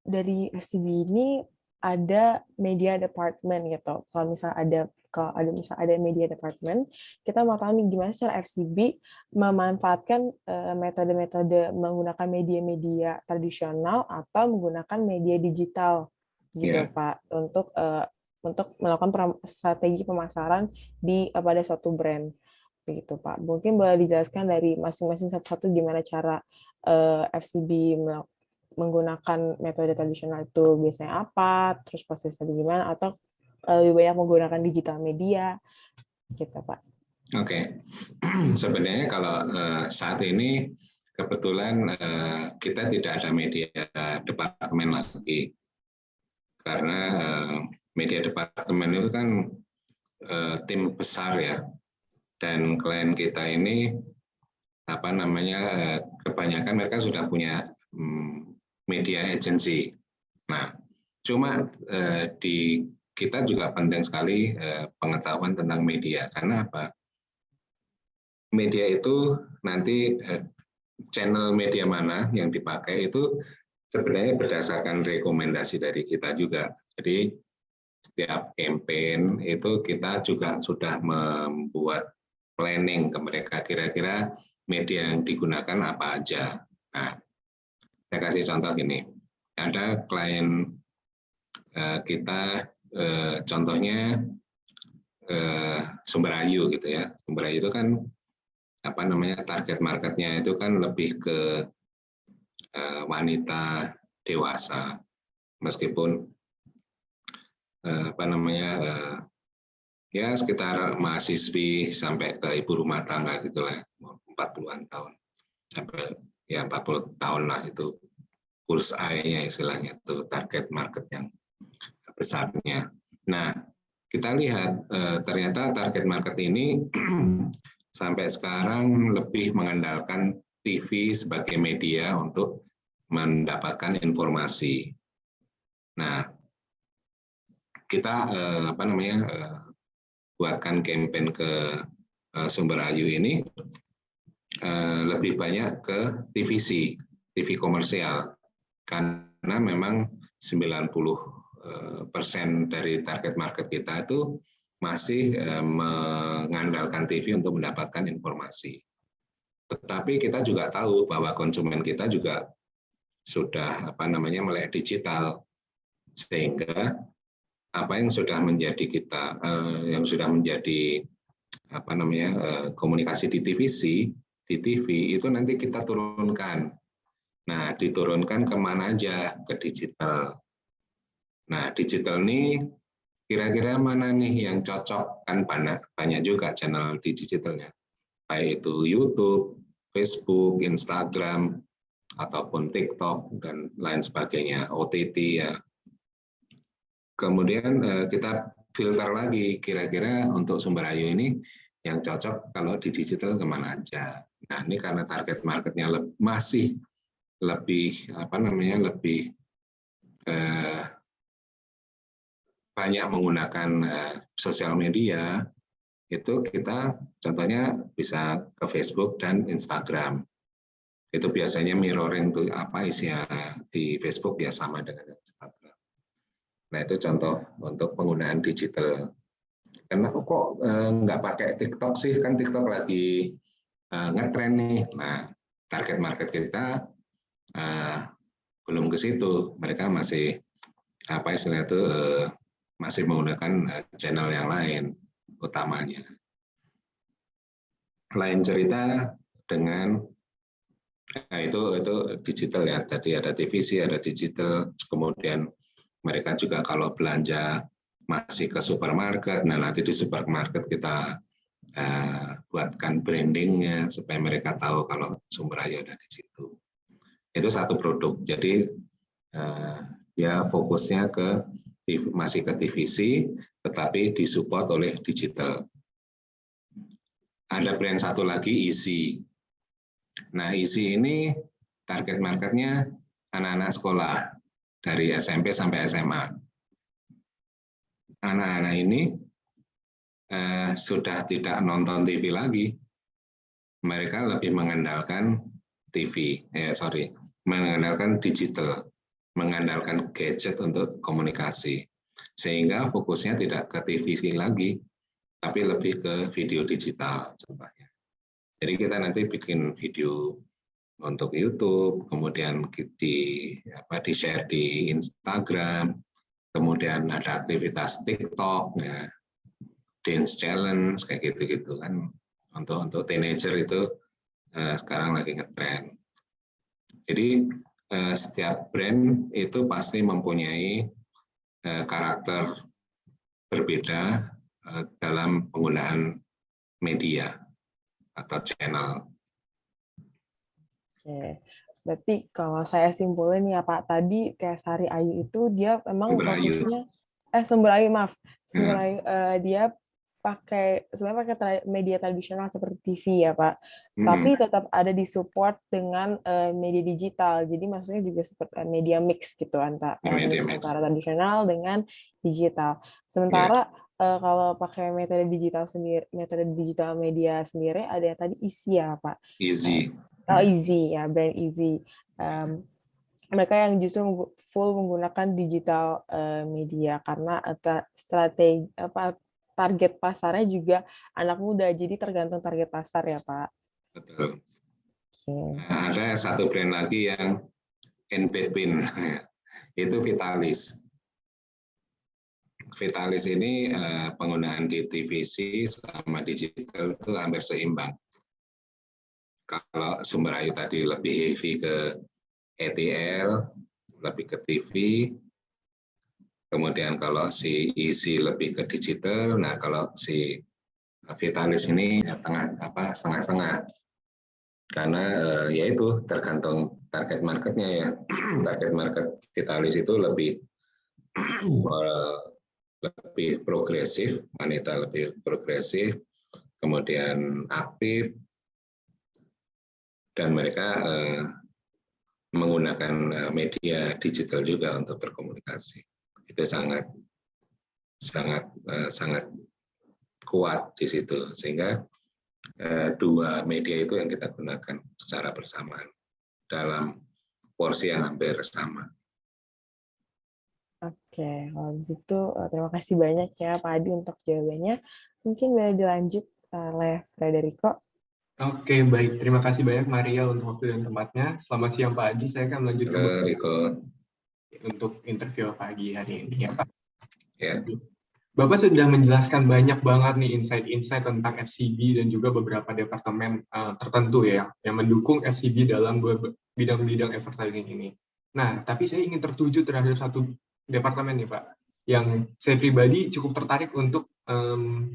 dari FCB ini ada media department gitu. Kalau misalnya ada media department, kita mau tahu nih gimana secara FCB memanfaatkan metode-metode menggunakan media-media tradisional atau menggunakan media digital gitu Pak untuk melakukan strategi pemasaran pada suatu brand begitu Pak. Mungkin boleh dijelaskan dari masing-masing satu-satu gimana cara FCB menggunakan metode tradisional itu biasanya apa, terus prosesnya gimana, atau lebih banyak menggunakan digital media, gitu Pak. Oke. Sebenarnya kalau saat ini kebetulan kita tidak ada media departemen lagi, karena media departemen itu kan tim besar ya, dan klien kita ini kebanyakan mereka sudah punya media agency. Nah, cuma di kita juga penting sekali pengetahuan tentang media, karena apa? Media itu nanti channel media mana yang dipakai itu sebenarnya berdasarkan rekomendasi dari kita juga. Jadi setiap campaign itu kita juga sudah membuat planning ke mereka, kira-kira media yang digunakan apa aja. Nah, saya kasih contoh gini, ada klien kita, contohnya Sumberayu gitu ya. Sumberayu itu kan target marketnya itu kan lebih ke wanita dewasa, meskipun ya sekitar mahasiswi sampai ke ibu rumah tangga gitulah, 40-an tahun sampai ya 40 tahun lah, itu bullseye-nya istilahnya, itu target market yang besarnya. Nah, kita lihat ternyata target market ini sampai sekarang lebih mengandalkan TV sebagai media untuk mendapatkan informasi. Nah, kita buatkan campaign ke Sumberayu ini lebih banyak ke TVC, TV komersial, karena memang 90% dari target market kita itu masih mengandalkan TV untuk mendapatkan informasi. Tetapi kita juga tahu bahwa konsumen kita juga sudah melek digital, sehingga apa yang sudah menjadi komunikasi di TVC, di TV itu nanti kita turunkan. Nah, diturunkan kemana aja? Ke digital. Nah, digital ini kira-kira mana nih yang cocok? Kan banyak juga channel di digitalnya, baik itu YouTube, Facebook, Instagram, ataupun TikTok dan lain sebagainya, OTT ya. Kemudian kita filter lagi, kira-kira untuk Sumberayu ini yang cocok kalau di digital kemana aja. Nah, ini karena target marketnya masih lebih banyak menggunakan sosial media, itu kita contohnya bisa ke Facebook dan Instagram. Itu biasanya mirroring tuh apa isinya di Facebook ya sama dengan Instagram. Nah, itu contoh untuk penggunaan digital. Karena kok nggak pakai TikTok sih, kan TikTok lagi ngetren nih. Nah, target market kita belum ke situ. Mereka masih masih menggunakan channel yang lain utamanya. lain cerita dengan itu digital ya. Tadi ada TVC, ada digital, kemudian mereka juga kalau belanja masih ke supermarket. Nah, nanti di supermarket kita buatkan brandingnya supaya mereka tahu kalau Sumber Ayu ada di situ. Itu satu produk. Jadi ya fokusnya masih ke TVC, tetapi disupport oleh digital. Ada brand satu lagi, Easy. Nah, Easy ini target marketnya anak-anak sekolah dari SMP sampai SMA. Anak-anak ini sudah tidak nonton TV lagi. Mereka lebih mengandalkan mengandalkan digital, mengandalkan gadget untuk komunikasi. Sehingga fokusnya tidak ke TVC lagi, tapi lebih ke video digital contohnya. Jadi kita nanti bikin video untuk YouTube, kemudian di-share di Instagram, kemudian ada aktivitas TikTok, ya, dance challenge, kayak gitu-gitu kan. Untuk teenager itu sekarang lagi ngetrend. Jadi setiap brand itu pasti mempunyai karakter berbeda dalam penggunaan media atau channel. Oke, berarti kalau saya simpulin ya Pak, tadi kayak Sari Ayu itu dia memang fokusnya, Sumber Ayu, maaf, Sumber Ayu, dia sebenarnya pakai media tradisional seperti TV ya Pak, tapi tetap ada di support dengan media digital. Jadi maksudnya juga seperti media mix gitu antara tradisional dengan digital. Sementara kalau pakai metode digital media sendiri ada yang tadi Easy ya Pak. Easy. Easy ya, brand Easy. Mereka yang justru full menggunakan digital media karena strategi target pasarnya juga anak muda, jadi tergantung target pasar ya Pak. Betul. Okay. Ada satu brand lagi yang in between, itu Vitalis. Vitalis ini penggunaan di TVC sama digital itu hampir seimbang. Kalau Sumber Ayu tadi lebih heavy ke ETL, lebih ke TV, kemudian kalau si Easy lebih ke digital, nah kalau si Vitalis ini ya setengah-setengah. Karena ya itu tergantung target marketnya ya. Target market Vitalis itu lebih progresif, wanita lebih progresif, kemudian aktif, dan mereka menggunakan media digital juga untuk berkomunikasi. Itu sangat kuat di situ, sehingga dua media itu yang kita gunakan secara bersamaan dalam porsi yang hampir sama. Oke, kalau gitu terima kasih banyak ya Pak Adi untuk jawabannya. Mungkin boleh dilanjut oleh Frederico. Oke, baik. Terima kasih banyak Maria untuk waktu dan tempatnya. Selamat siang Pak Adi. Saya akan melanjutkan untuk interview pagi hari ini ya Pak. Ya. Bapak sudah menjelaskan banyak banget nih insight-insight tentang FCB dan juga beberapa departemen tertentu ya yang mendukung FCB dalam bidang-bidang advertising ini. Nah, tapi saya ingin tertuju terhadap satu departemen nih Pak, yang saya pribadi cukup tertarik untuk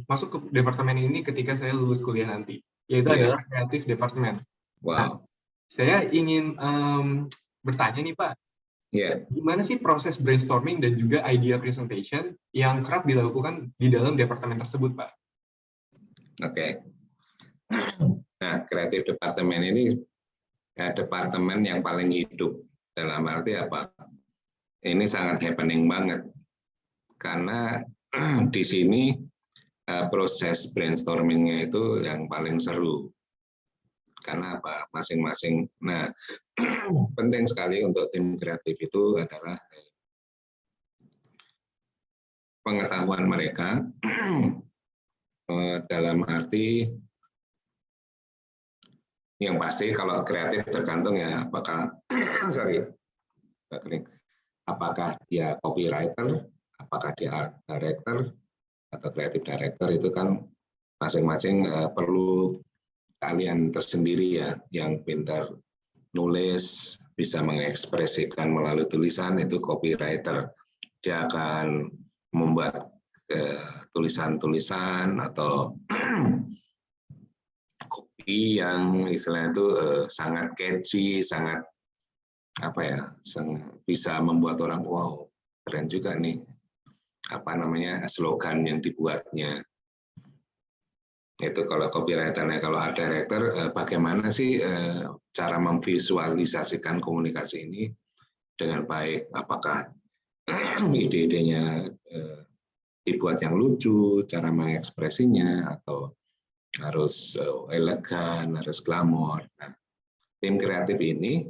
masuk ke departemen ini ketika saya lulus kuliah nanti, yaitu adalah kreatif departemen. Wow. Nah, saya ingin bertanya nih Pak, gimana sih proses brainstorming dan juga idea presentation yang kerap dilakukan di dalam departemen tersebut, Pak? Oke. Nah, kreatif departemen ini departemen yang paling hidup. Dalam arti apa? Ini sangat happening banget. Karena di sini proses brainstorming-nya itu yang paling seru. Karena apa? Masing-masing. Nah, penting sekali untuk tim kreatif itu adalah pengetahuan mereka dalam arti yang pasti kalau kreatif tergantung ya apakah apakah dia copywriter, apakah dia art director atau creative director, itu kan masing-masing perlu keahlian tersendiri ya, yang pintar nulis, bisa mengekspresikan melalui tulisan, itu copywriter. Dia akan membuat tulisan-tulisan atau kopi yang istilahnya itu sangat catchy, sangat apa ya, bisa membuat orang wow, keren juga nih apa namanya slogan yang dibuatnya. Itu kalau copywriter-nya. Kalau art director, bagaimana sih cara memvisualisasikan komunikasi ini dengan baik? Apakah ide-idenya dibuat yang lucu, cara mengekspresinya, atau harus elegan, harus glamor. Nah, tim kreatif ini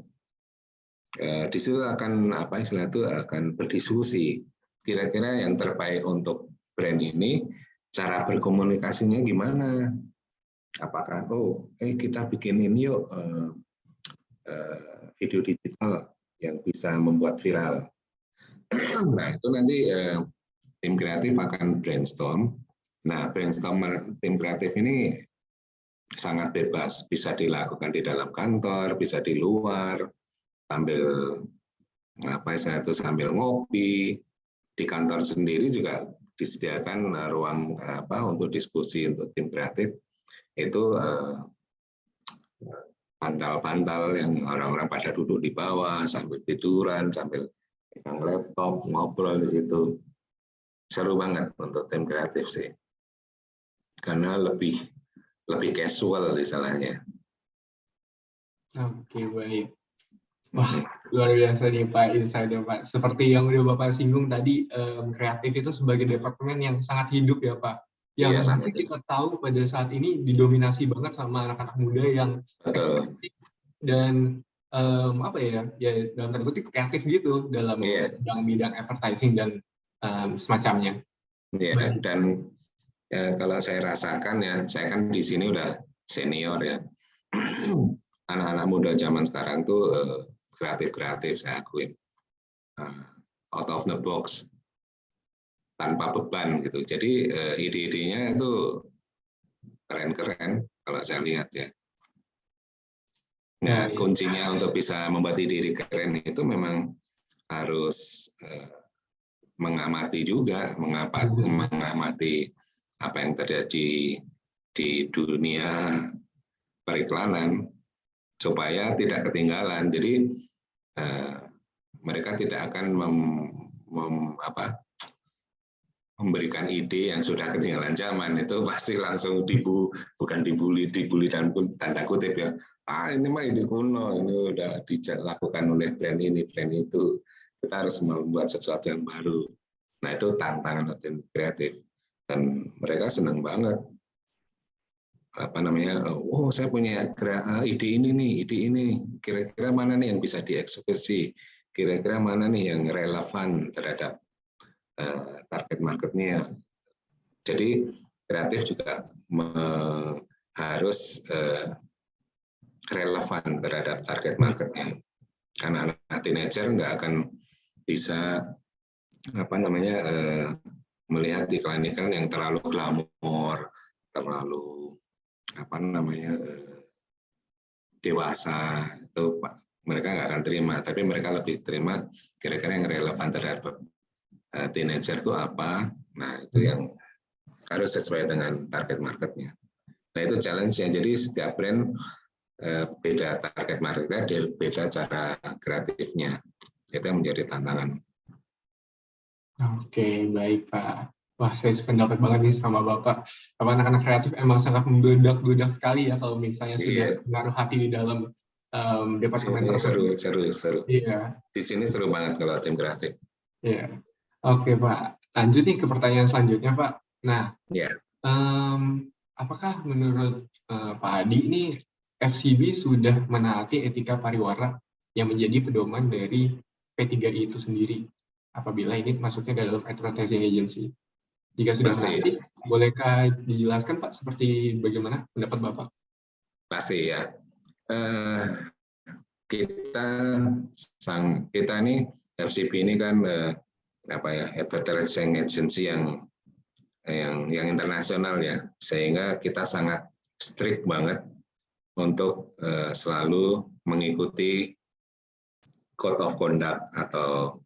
di situ akan apa istilah itu akan berdiskusi. Kira-kira yang terbaik untuk brand ini, cara berkomunikasinya gimana? Apakah kita bikin ini yuk video digital yang bisa membuat viral. Nah itu nanti tim kreatif akan brainstorm. Nah brainstorm tim kreatif ini sangat bebas, bisa dilakukan di dalam kantor, bisa di luar, sambil sambil ngopi. Di kantor sendiri juga disediakan ruang untuk diskusi untuk tim kreatif. Itu bantal-bantal yang orang-orang pada duduk di bawah sambil tiduran, sambil pegang laptop, ngobrol di situ. Seru banget untuk tim kreatif sih. Karena lebih casual istilahnya. Oke, baik. Wah, luar biasa nih Pak Insider Pak. Seperti yang udah Bapak singgung tadi, kreatif itu sebagai departemen yang sangat hidup ya Pak. Yang Iya, kita tahu pada saat ini didominasi banget sama anak-anak muda yang ekspresif dan ya dalam tanda kutip kreatif gitu dalam bidang advertising dan semacamnya. Iya, dan kalau saya rasakan ya, saya kan di sini udah senior ya. Anak-anak muda zaman sekarang tuh kreatif saya akuin, out of the box, tanpa beban gitu. Jadi ide-idenya itu keren-keren kalau saya lihat ya. Nah kuncinya untuk bisa membuat ide-ide keren itu memang harus mengamati juga, mengamati apa yang terjadi di dunia periklanan supaya tidak ketinggalan. Jadi mereka tidak akan memberikan ide yang sudah ketinggalan zaman. Itu pasti langsung bukan dibully dan tanda kutip ya. Ini mah ide kuno, ini udah dilakukan oleh brand ini, brand itu. Kita harus membuat sesuatu yang baru. Nah itu tantangan tim kreatif dan mereka senang banget. Saya punya ide ini nih, ide ini. Kira-kira mana nih yang bisa dieksekusi? Kira-kira mana nih yang relevan terhadap target marketnya? Jadi kreatif juga harus relevan terhadap target marketnya. Karena anak teenager nggak akan bisa melihat iklan-iklan yang terlalu glamor, terlalu dewasa, itu mereka nggak akan terima. Tapi mereka lebih terima kira-kira yang relevan terhadap teenager itu apa. Nah itu yang harus sesuai dengan target marketnya. Nah itu challenge-nya. Jadi setiap brand beda target marketnya, beda cara kreatifnya. Itu yang menjadi tantangan. Oke, baik Pak. Wah, saya sependapat banget nih sama Bapak. Anak-anak kreatif emang sangat membedak-bedak sekali ya kalau misalnya sudah menaruh hati di dalam departemen tersebut. Seru. Iya. Di sini seru banget kalau tim kreatif. Iya. Oke Pak, lanjut nih ke pertanyaan selanjutnya Pak. Nah, apakah menurut Pak Adi ini FCB sudah menaati etika pariwara yang menjadi pedoman dari P3I itu sendiri? Apabila ini masuknya dalam advertising agency. Jika sudah menaati, bolehkah dijelaskan Pak seperti bagaimana pendapat Bapak? Pasti ya. Kita ini FCB ini kan advertising agency yang internasional ya, sehingga kita sangat strict banget untuk selalu mengikuti code of conduct atau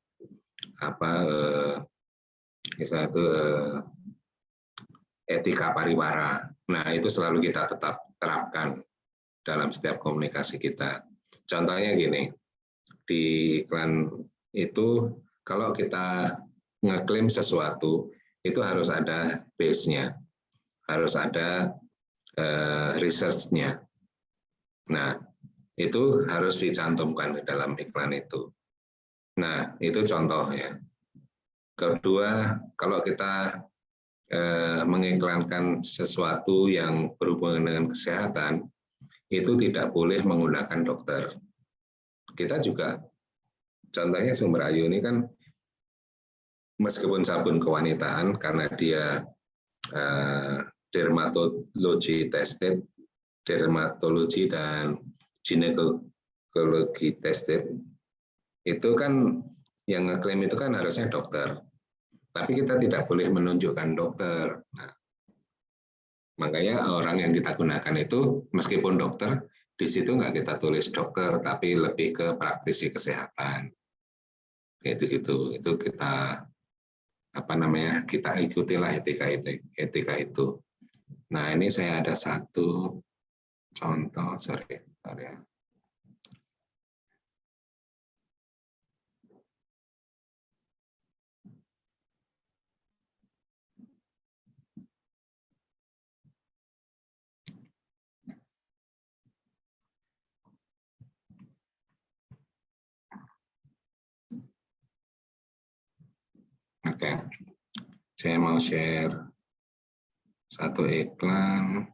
misalnya itu etika pariwara. Nah, itu selalu kita tetap terapkan dalam setiap komunikasi kita. Contohnya gini, di iklan itu kalau kita ngeklaim sesuatu itu harus ada base-nya, harus ada research-nya. Nah, itu harus dicantumkan di dalam iklan itu. Nah, itu contoh ya. Kedua, kalau kita mengiklankan sesuatu yang berhubungan dengan kesehatan, itu tidak boleh menggunakan dokter. Kita juga, contohnya Sumber Ayu ini kan, meskipun sabun kewanitaan, karena dia dermatologi tested, dermatologi dan ginekologi tested, itu kan yang ngeklaim itu kan harusnya dokter. Tapi kita tidak boleh menunjukkan dokter. Nah, makanya orang yang kita gunakan itu meskipun dokter, di situ nggak kita tulis dokter, tapi lebih ke praktisi kesehatan. Itu kita kita ikutilah etika itu. Nah, ini saya ada satu contoh, sorry ya. Oke, saya mau share satu iklan.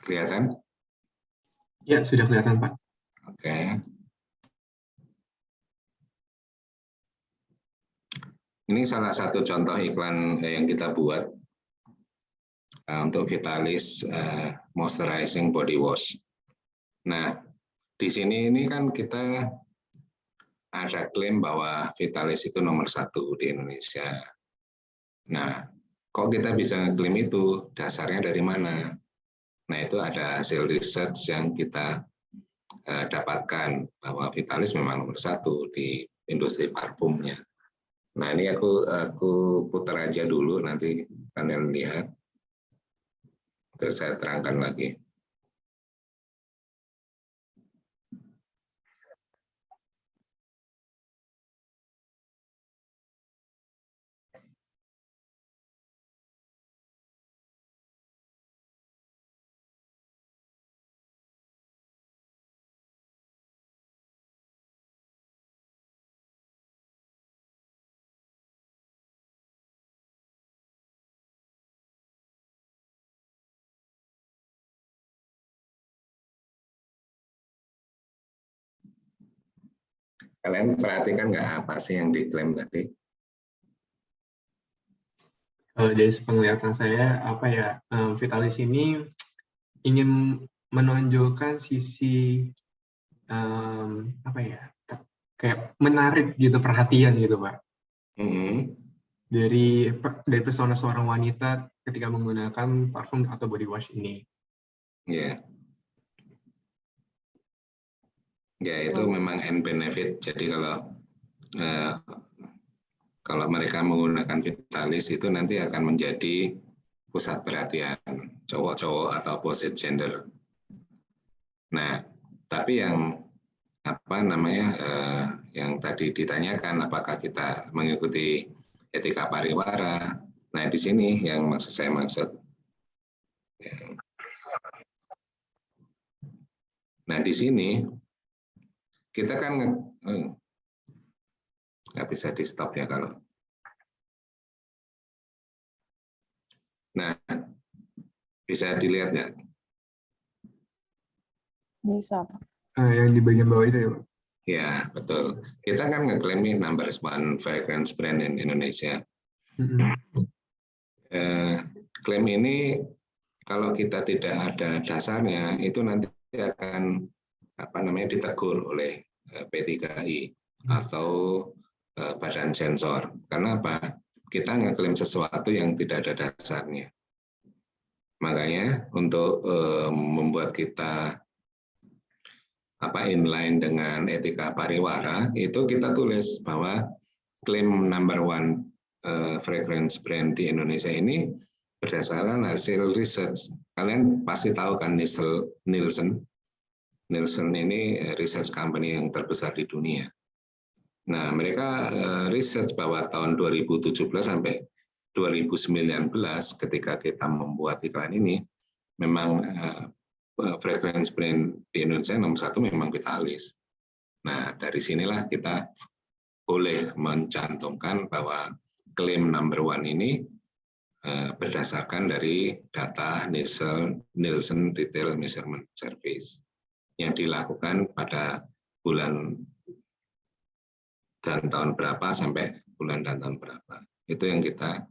Kelihatan? Ya, sudah kelihatan, Pak. Oke. Ini salah satu contoh iklan yang kita buat untuk Vitalis Moisturizing Body Wash. Nah, di sini ini kan kita ada klaim bahwa Vitalis itu nomor 1 di Indonesia. Nah, kok kita bisa ngeklaim itu? Dasarnya dari mana? Nah, itu ada hasil research yang kita dapatkan bahwa Vitalis memang nomor 1 di industri parfumnya. Nah, ini aku putar aja dulu, nanti kalian lihat. Terus saya terangkan lagi. Kalian perhatikan nggak apa sih yang diklaim tadi? Dari penglihatan saya, Vitalis ini ingin menonjolkan sisi kayak menarik gitu perhatian gitu, Pak. Dari pesona seorang wanita ketika menggunakan parfum atau body wash ini. Ya. Ya, itu memang end benefit. Jadi kalau mereka menggunakan Vitalis itu nanti akan menjadi pusat perhatian cowok-cowok atau opposite gender. Nah, tapi yang yang tadi ditanyakan apakah kita mengikuti etika pariwara. Nah, di sini yang saya maksud. Nah, di sini kita kan nggak bisa di stop ya kalau. Nah, bisa dilihat nggak? Bisa, Pak. Yang di bagian bawah itu ya, Pak? Ya, betul. Kita kan ngeklaim nih number 1 fragrance brand in Indonesia. Klaim ini kalau kita tidak ada dasarnya, itu nanti akan ditegur oleh P3I. atau badan sensor. Karena apa? Kita ngeklaim sesuatu yang tidak ada dasarnya. Makanya untuk membuat kita inline dengan etika pariwara, itu kita tulis bahwa klaim number one fragrance brand di Indonesia ini berdasarkan hasil research. Kalian pasti tahu kan Nielsen. Nielsen ini research company yang terbesar di dunia. Nah, mereka research bahwa tahun 2017 sampai 2019 ketika kita membuat iklan ini, memang fragrance brand di Indonesia nomor satu memang Vitalis. Nah, dari sinilah kita boleh mencantumkan bahwa klaim number one ini berdasarkan dari data Nielsen Retail Measurement Service yang dilakukan pada bulan dan tahun berapa sampai bulan dan tahun berapa. Itu yang kita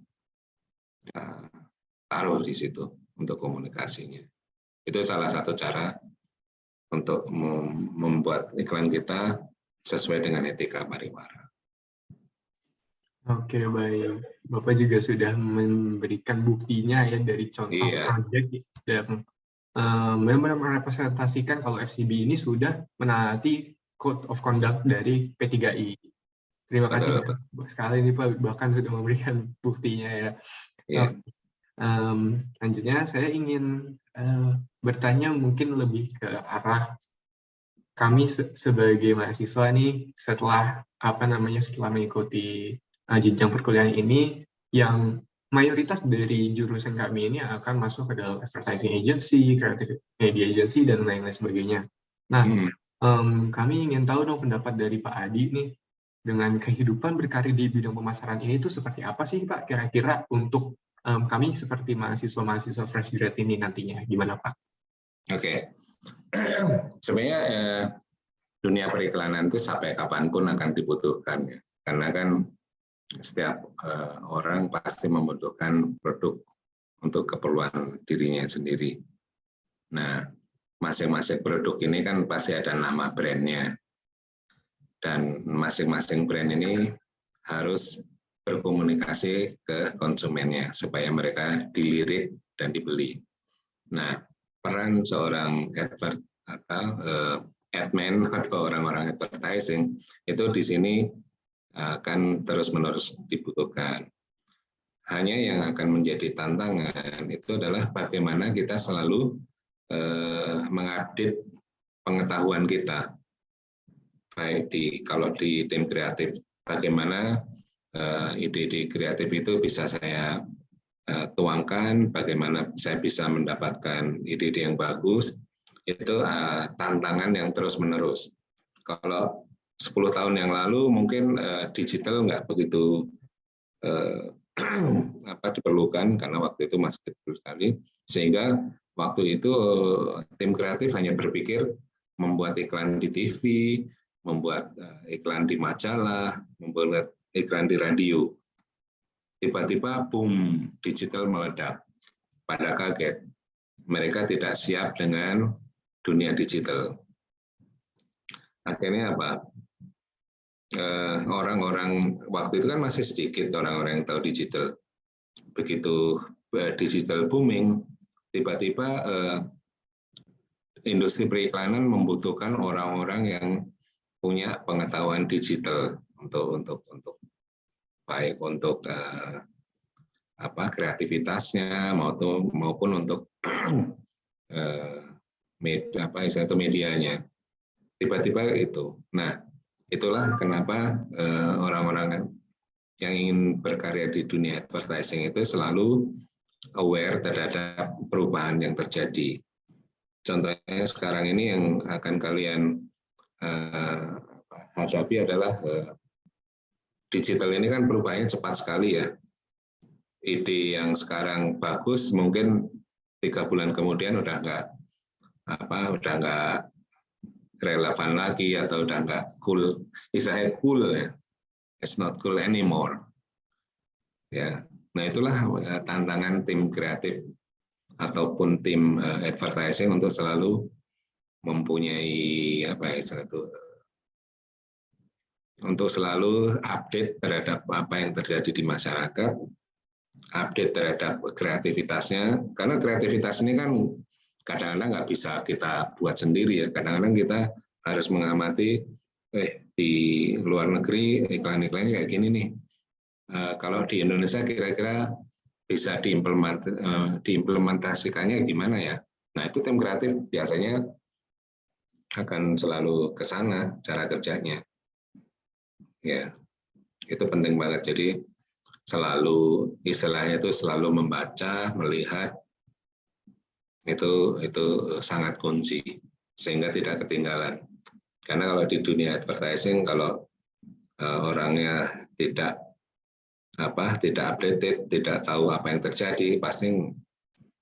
taruh di situ untuk komunikasinya. Itu salah satu cara untuk membuat iklan kita sesuai dengan etika pariwara. Oke, baik. Bapak juga sudah memberikan buktinya ya dari contoh proyek dan memang merepresentasikan kalau FCB ini sudah menaati Code of Conduct dari P3I. Terima kasih sekali nih Pak, bahkan sudah memberikan buktinya ya. Yeah. Selanjutnya saya ingin bertanya mungkin lebih ke arah kami sebagai mahasiswa nih setelah setelah mengikuti jenjang perkuliahan ini, yang mayoritas dari jurusan kami ini akan masuk ke dalam advertising agency, creative media agency, dan lain-lain sebagainya. Nah, kami ingin tahu dong pendapat dari Pak Adi nih, dengan kehidupan berkarir di bidang pemasaran ini itu seperti apa sih Pak kira-kira untuk kami seperti mahasiswa fresh grad ini nantinya, gimana Pak? Oke. Sebenarnya dunia periklanan itu sampai kapanpun akan dibutuhkan ya. Karena kan setiap orang pasti membutuhkan produk untuk keperluan dirinya sendiri. Nah, masing-masing produk ini kan pasti ada nama brandnya. Dan masing-masing brand ini harus berkomunikasi ke konsumennya supaya mereka dilirik dan dibeli. Nah, peran seorang admin atau orang-orang advertising itu di sini akan terus-menerus dibutuhkan. Hanya yang akan menjadi tantangan itu adalah bagaimana kita selalu mengupdate pengetahuan kita. Baik kalau di tim kreatif, bagaimana ide-ide kreatif itu bisa saya tuangkan, bagaimana saya bisa mendapatkan ide-ide yang bagus, itu tantangan yang terus-menerus. Kalau 10 tahun yang lalu mungkin digital nggak begitu diperlukan karena waktu itu masih kecil sekali, sehingga waktu itu tim kreatif hanya berpikir membuat iklan di TV, membuat iklan di majalah, membuat iklan di radio. Tiba-tiba boom, digital meledak. Pada kaget, mereka tidak siap dengan dunia digital. Akhirnya apa? Orang-orang waktu itu kan masih sedikit orang-orang yang tahu digital. Begitu digital booming, tiba-tiba industri periklanan membutuhkan orang-orang yang punya pengetahuan digital untuk baik untuk kreativitasnya maupun untuk medianya. Tiba-tiba itu. Nah, itulah kenapa orang-orang yang ingin berkarya di dunia advertising itu selalu aware terhadap perubahan yang terjadi. Contohnya sekarang ini yang akan kalian hadapi adalah digital ini kan perubahannya cepat sekali ya. Ide yang sekarang bagus mungkin 3 bulan kemudian udah nggak relevan lagi atau udah nggak cool. Istilahnya cool ya. It's not cool anymore. Ya. Nah, itulah tantangan tim kreatif ataupun tim advertising untuk selalu mempunyai untuk selalu update terhadap apa yang terjadi di masyarakat, update terhadap kreativitasnya, karena kreativitas ini kan kadang-kadang nggak bisa kita buat sendiri ya, kadang-kadang kita harus mengamati, di luar negeri iklan-iklannya kayak gini nih, kalau di Indonesia kira-kira bisa diimplementasikannya gimana ya. Nah itu tim kreatif biasanya akan selalu ke sana cara kerjanya. Ya, itu penting banget. Jadi selalu istilahnya itu selalu membaca, melihat, itu sangat kunci sehingga tidak ketinggalan. Karena kalau di dunia advertising kalau orangnya tidak updated, tidak tahu apa yang terjadi, pasti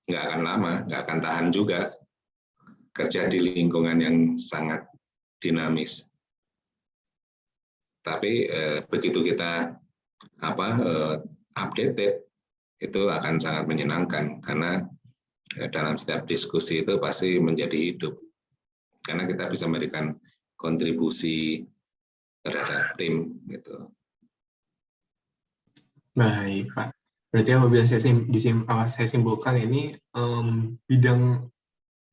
nggak akan lama, nggak akan tahan juga kerja di lingkungan yang sangat dinamis. Tapi begitu kita updated, itu akan sangat menyenangkan karena dalam setiap diskusi itu pasti menjadi hidup. Karena kita bisa memberikan kontribusi terhadap tim gitu. Baik, Pak. Berarti apabila saya simpulkan ini bidang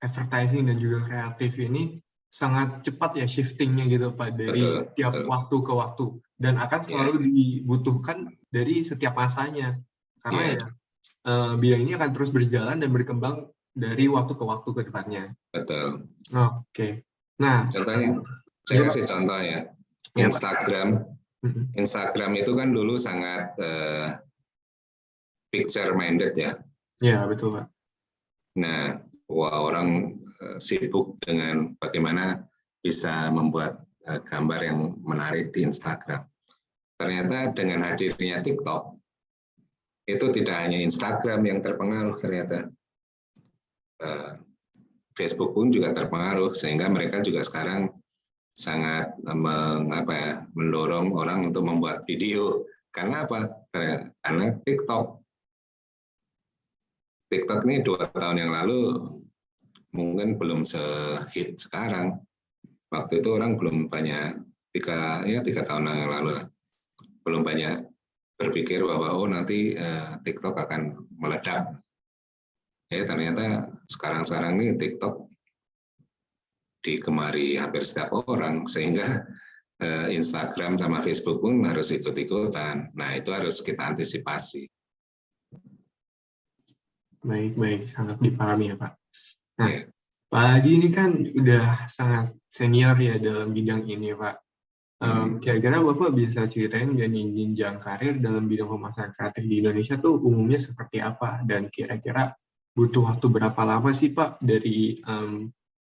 advertising dan juga kreatif ini sangat cepat ya shiftingnya gitu Pak, dari tiap waktu ke waktu, dan akan selalu dibutuhkan dari setiap masanya, karena ya bidang ini akan terus berjalan dan berkembang dari waktu ke waktu ke depannya. Betul. Oke. Nah, contohnya saya kasih contoh ya. Instagram itu kan dulu sangat picture minded ya. Iya, betul Pak. Nah, orang sibuk dengan bagaimana bisa membuat gambar yang menarik di Instagram. Ternyata dengan hadirnya TikTok, itu tidak hanya Instagram yang terpengaruh, ternyata Facebook pun juga terpengaruh, sehingga mereka juga sekarang sangat mendorong orang untuk membuat video. Karena apa? Karena TikTok ini 2 tahun yang lalu mungkin belum sehit sekarang. Waktu itu orang belum banyak, 3 tahun yang lalu belum banyak berpikir bahwa nanti TikTok akan meledak. Ternyata sekarang ini TikTok digemari hampir setiap orang, sehingga Instagram sama Facebook pun harus ikut-ikutan. Nah, itu harus kita antisipasi. Baik, sangat dipahami ya Pak. Nah, Pak Hadi ini kan udah sangat senior ya dalam bidang ini Pak. Kira-kira Bapak bisa ceritain nggak nih jenjang karir dalam bidang pemasaran kreatif di Indonesia tuh umumnya seperti apa? Dan kira-kira butuh waktu berapa lama sih Pak dari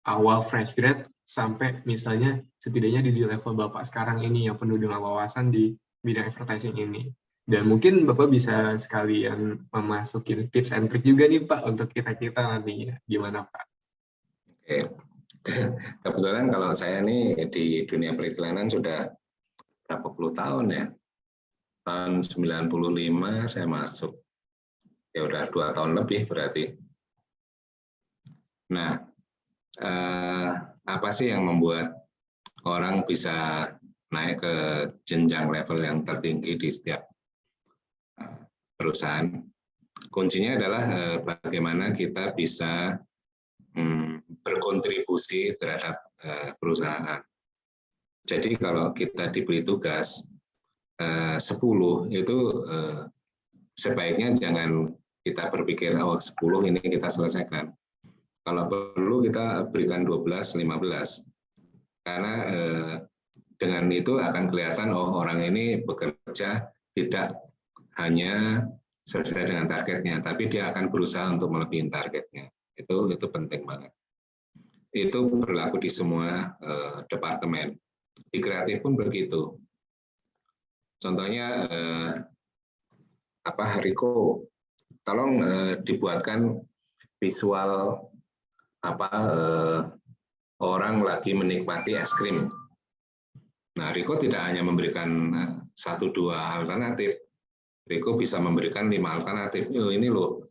awal fresh grad sampai misalnya setidaknya di level Bapak sekarang ini yang penuh dengan wawasan di bidang advertising ini? Dan mungkin Bapak bisa sekalian memasukin tips and trick juga nih Pak untuk kita-kita nantinya. Gimana Pak? Oke. Kebetulan kalau saya ini di dunia periklanan sudah berapa puluh tahun ya. Tahun 95 saya masuk. Ya udah 2 tahun lebih berarti. Nah, apa sih yang membuat orang bisa naik ke jenjang level yang tertinggi di setiap perusahaan? Kuncinya adalah bagaimana kita bisa berkontribusi terhadap perusahaan. Jadi kalau kita diberi tugas 10 itu sebaiknya jangan kita berpikir 10 ini kita selesaikan. Kalau perlu kita berikan 12, 15. Karena dengan itu akan kelihatan orang ini bekerja tidak hanya sesuai dengan targetnya, tapi dia akan berusaha untuk melebihi targetnya. Itu penting banget. Itu berlaku di semua departemen. Di kreatif pun begitu. Contohnya Riko, tolong dibuatkan visual orang lagi menikmati es krim. Nah, Riko tidak hanya memberikan 1-2 alternatif. Riko bisa memberikan 5 alternatif. Ini loh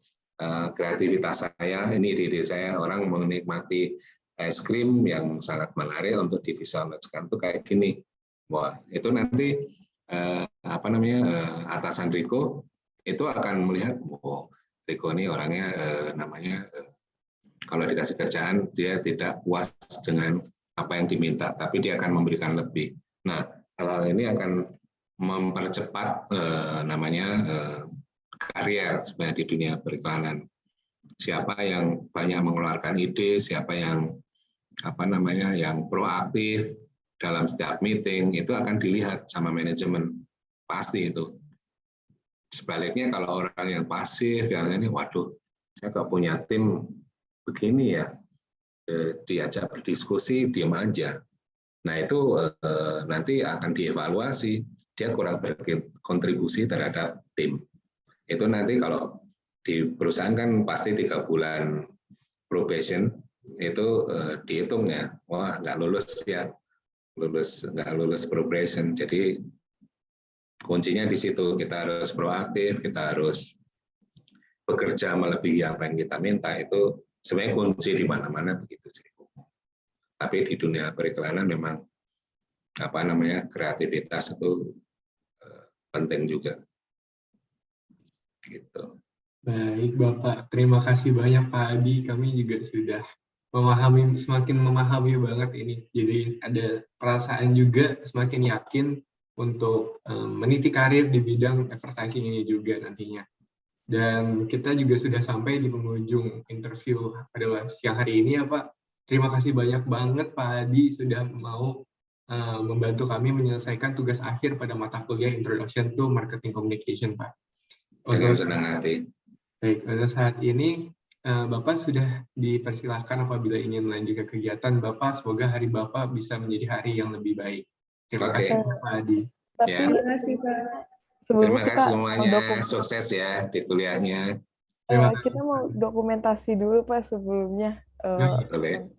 kreativitas saya, ini ide saya, orang menikmati es krim yang sangat menarik untuk divisualisasikan itu kayak gini. Wah, itu nanti atasan Riko itu akan melihat, oh Riko ini orangnya kalau dikasih kerjaan dia tidak puas dengan apa yang diminta, tapi dia akan memberikan lebih. Nah, hal-hal ini akan mempercepat karier sebenarnya di dunia periklanan. Siapa yang banyak mengeluarkan ide, siapa yang yang proaktif dalam setiap meeting, itu akan dilihat sama manajemen, pasti itu. Sebaliknya kalau orang yang pasif, yang ini, waduh, saya nggak punya tim begini ya, diajak berdiskusi, diam aja. Nah itu nanti akan dievaluasi, dia kurang berkontribusi terhadap tim. Itu nanti kalau di perusahaan kan pasti 3 bulan probation, itu dihitung ya, wah nggak lulus ya, nggak lulus probation. Jadi kuncinya di situ, kita harus proaktif, kita harus bekerja melebihi apa yang kita minta. Itu sebenarnya kunci di mana-mana begitu sih. Tapi di dunia periklanan memang kreativitas itu penting juga. Gitu. Baik Bapak, terima kasih banyak Pak Adi. Kami juga sudah semakin memahami banget ini. Jadi ada perasaan juga semakin yakin untuk meniti karir di bidang advertising ini juga nantinya. Dan kita juga sudah sampai di penghujung interview pada siang hari ini ya Pak. Terima kasih banyak banget Pak Adi sudah mau membantu kami menyelesaikan tugas akhir pada mata kuliah Introduction to Marketing Communication Pak. Dengan senang hati. Baik, pada saat ini Bapak sudah dipersilahkan apabila ingin melanjutkan kegiatan Bapak. Semoga hari Bapak bisa menjadi hari yang lebih baik. Terima kasih Pak Adi. Tapi Terima kasih semuanya, sukses ya di kuliahnya. Kita mau dokumentasi dulu Pak sebelumnya. Boleh.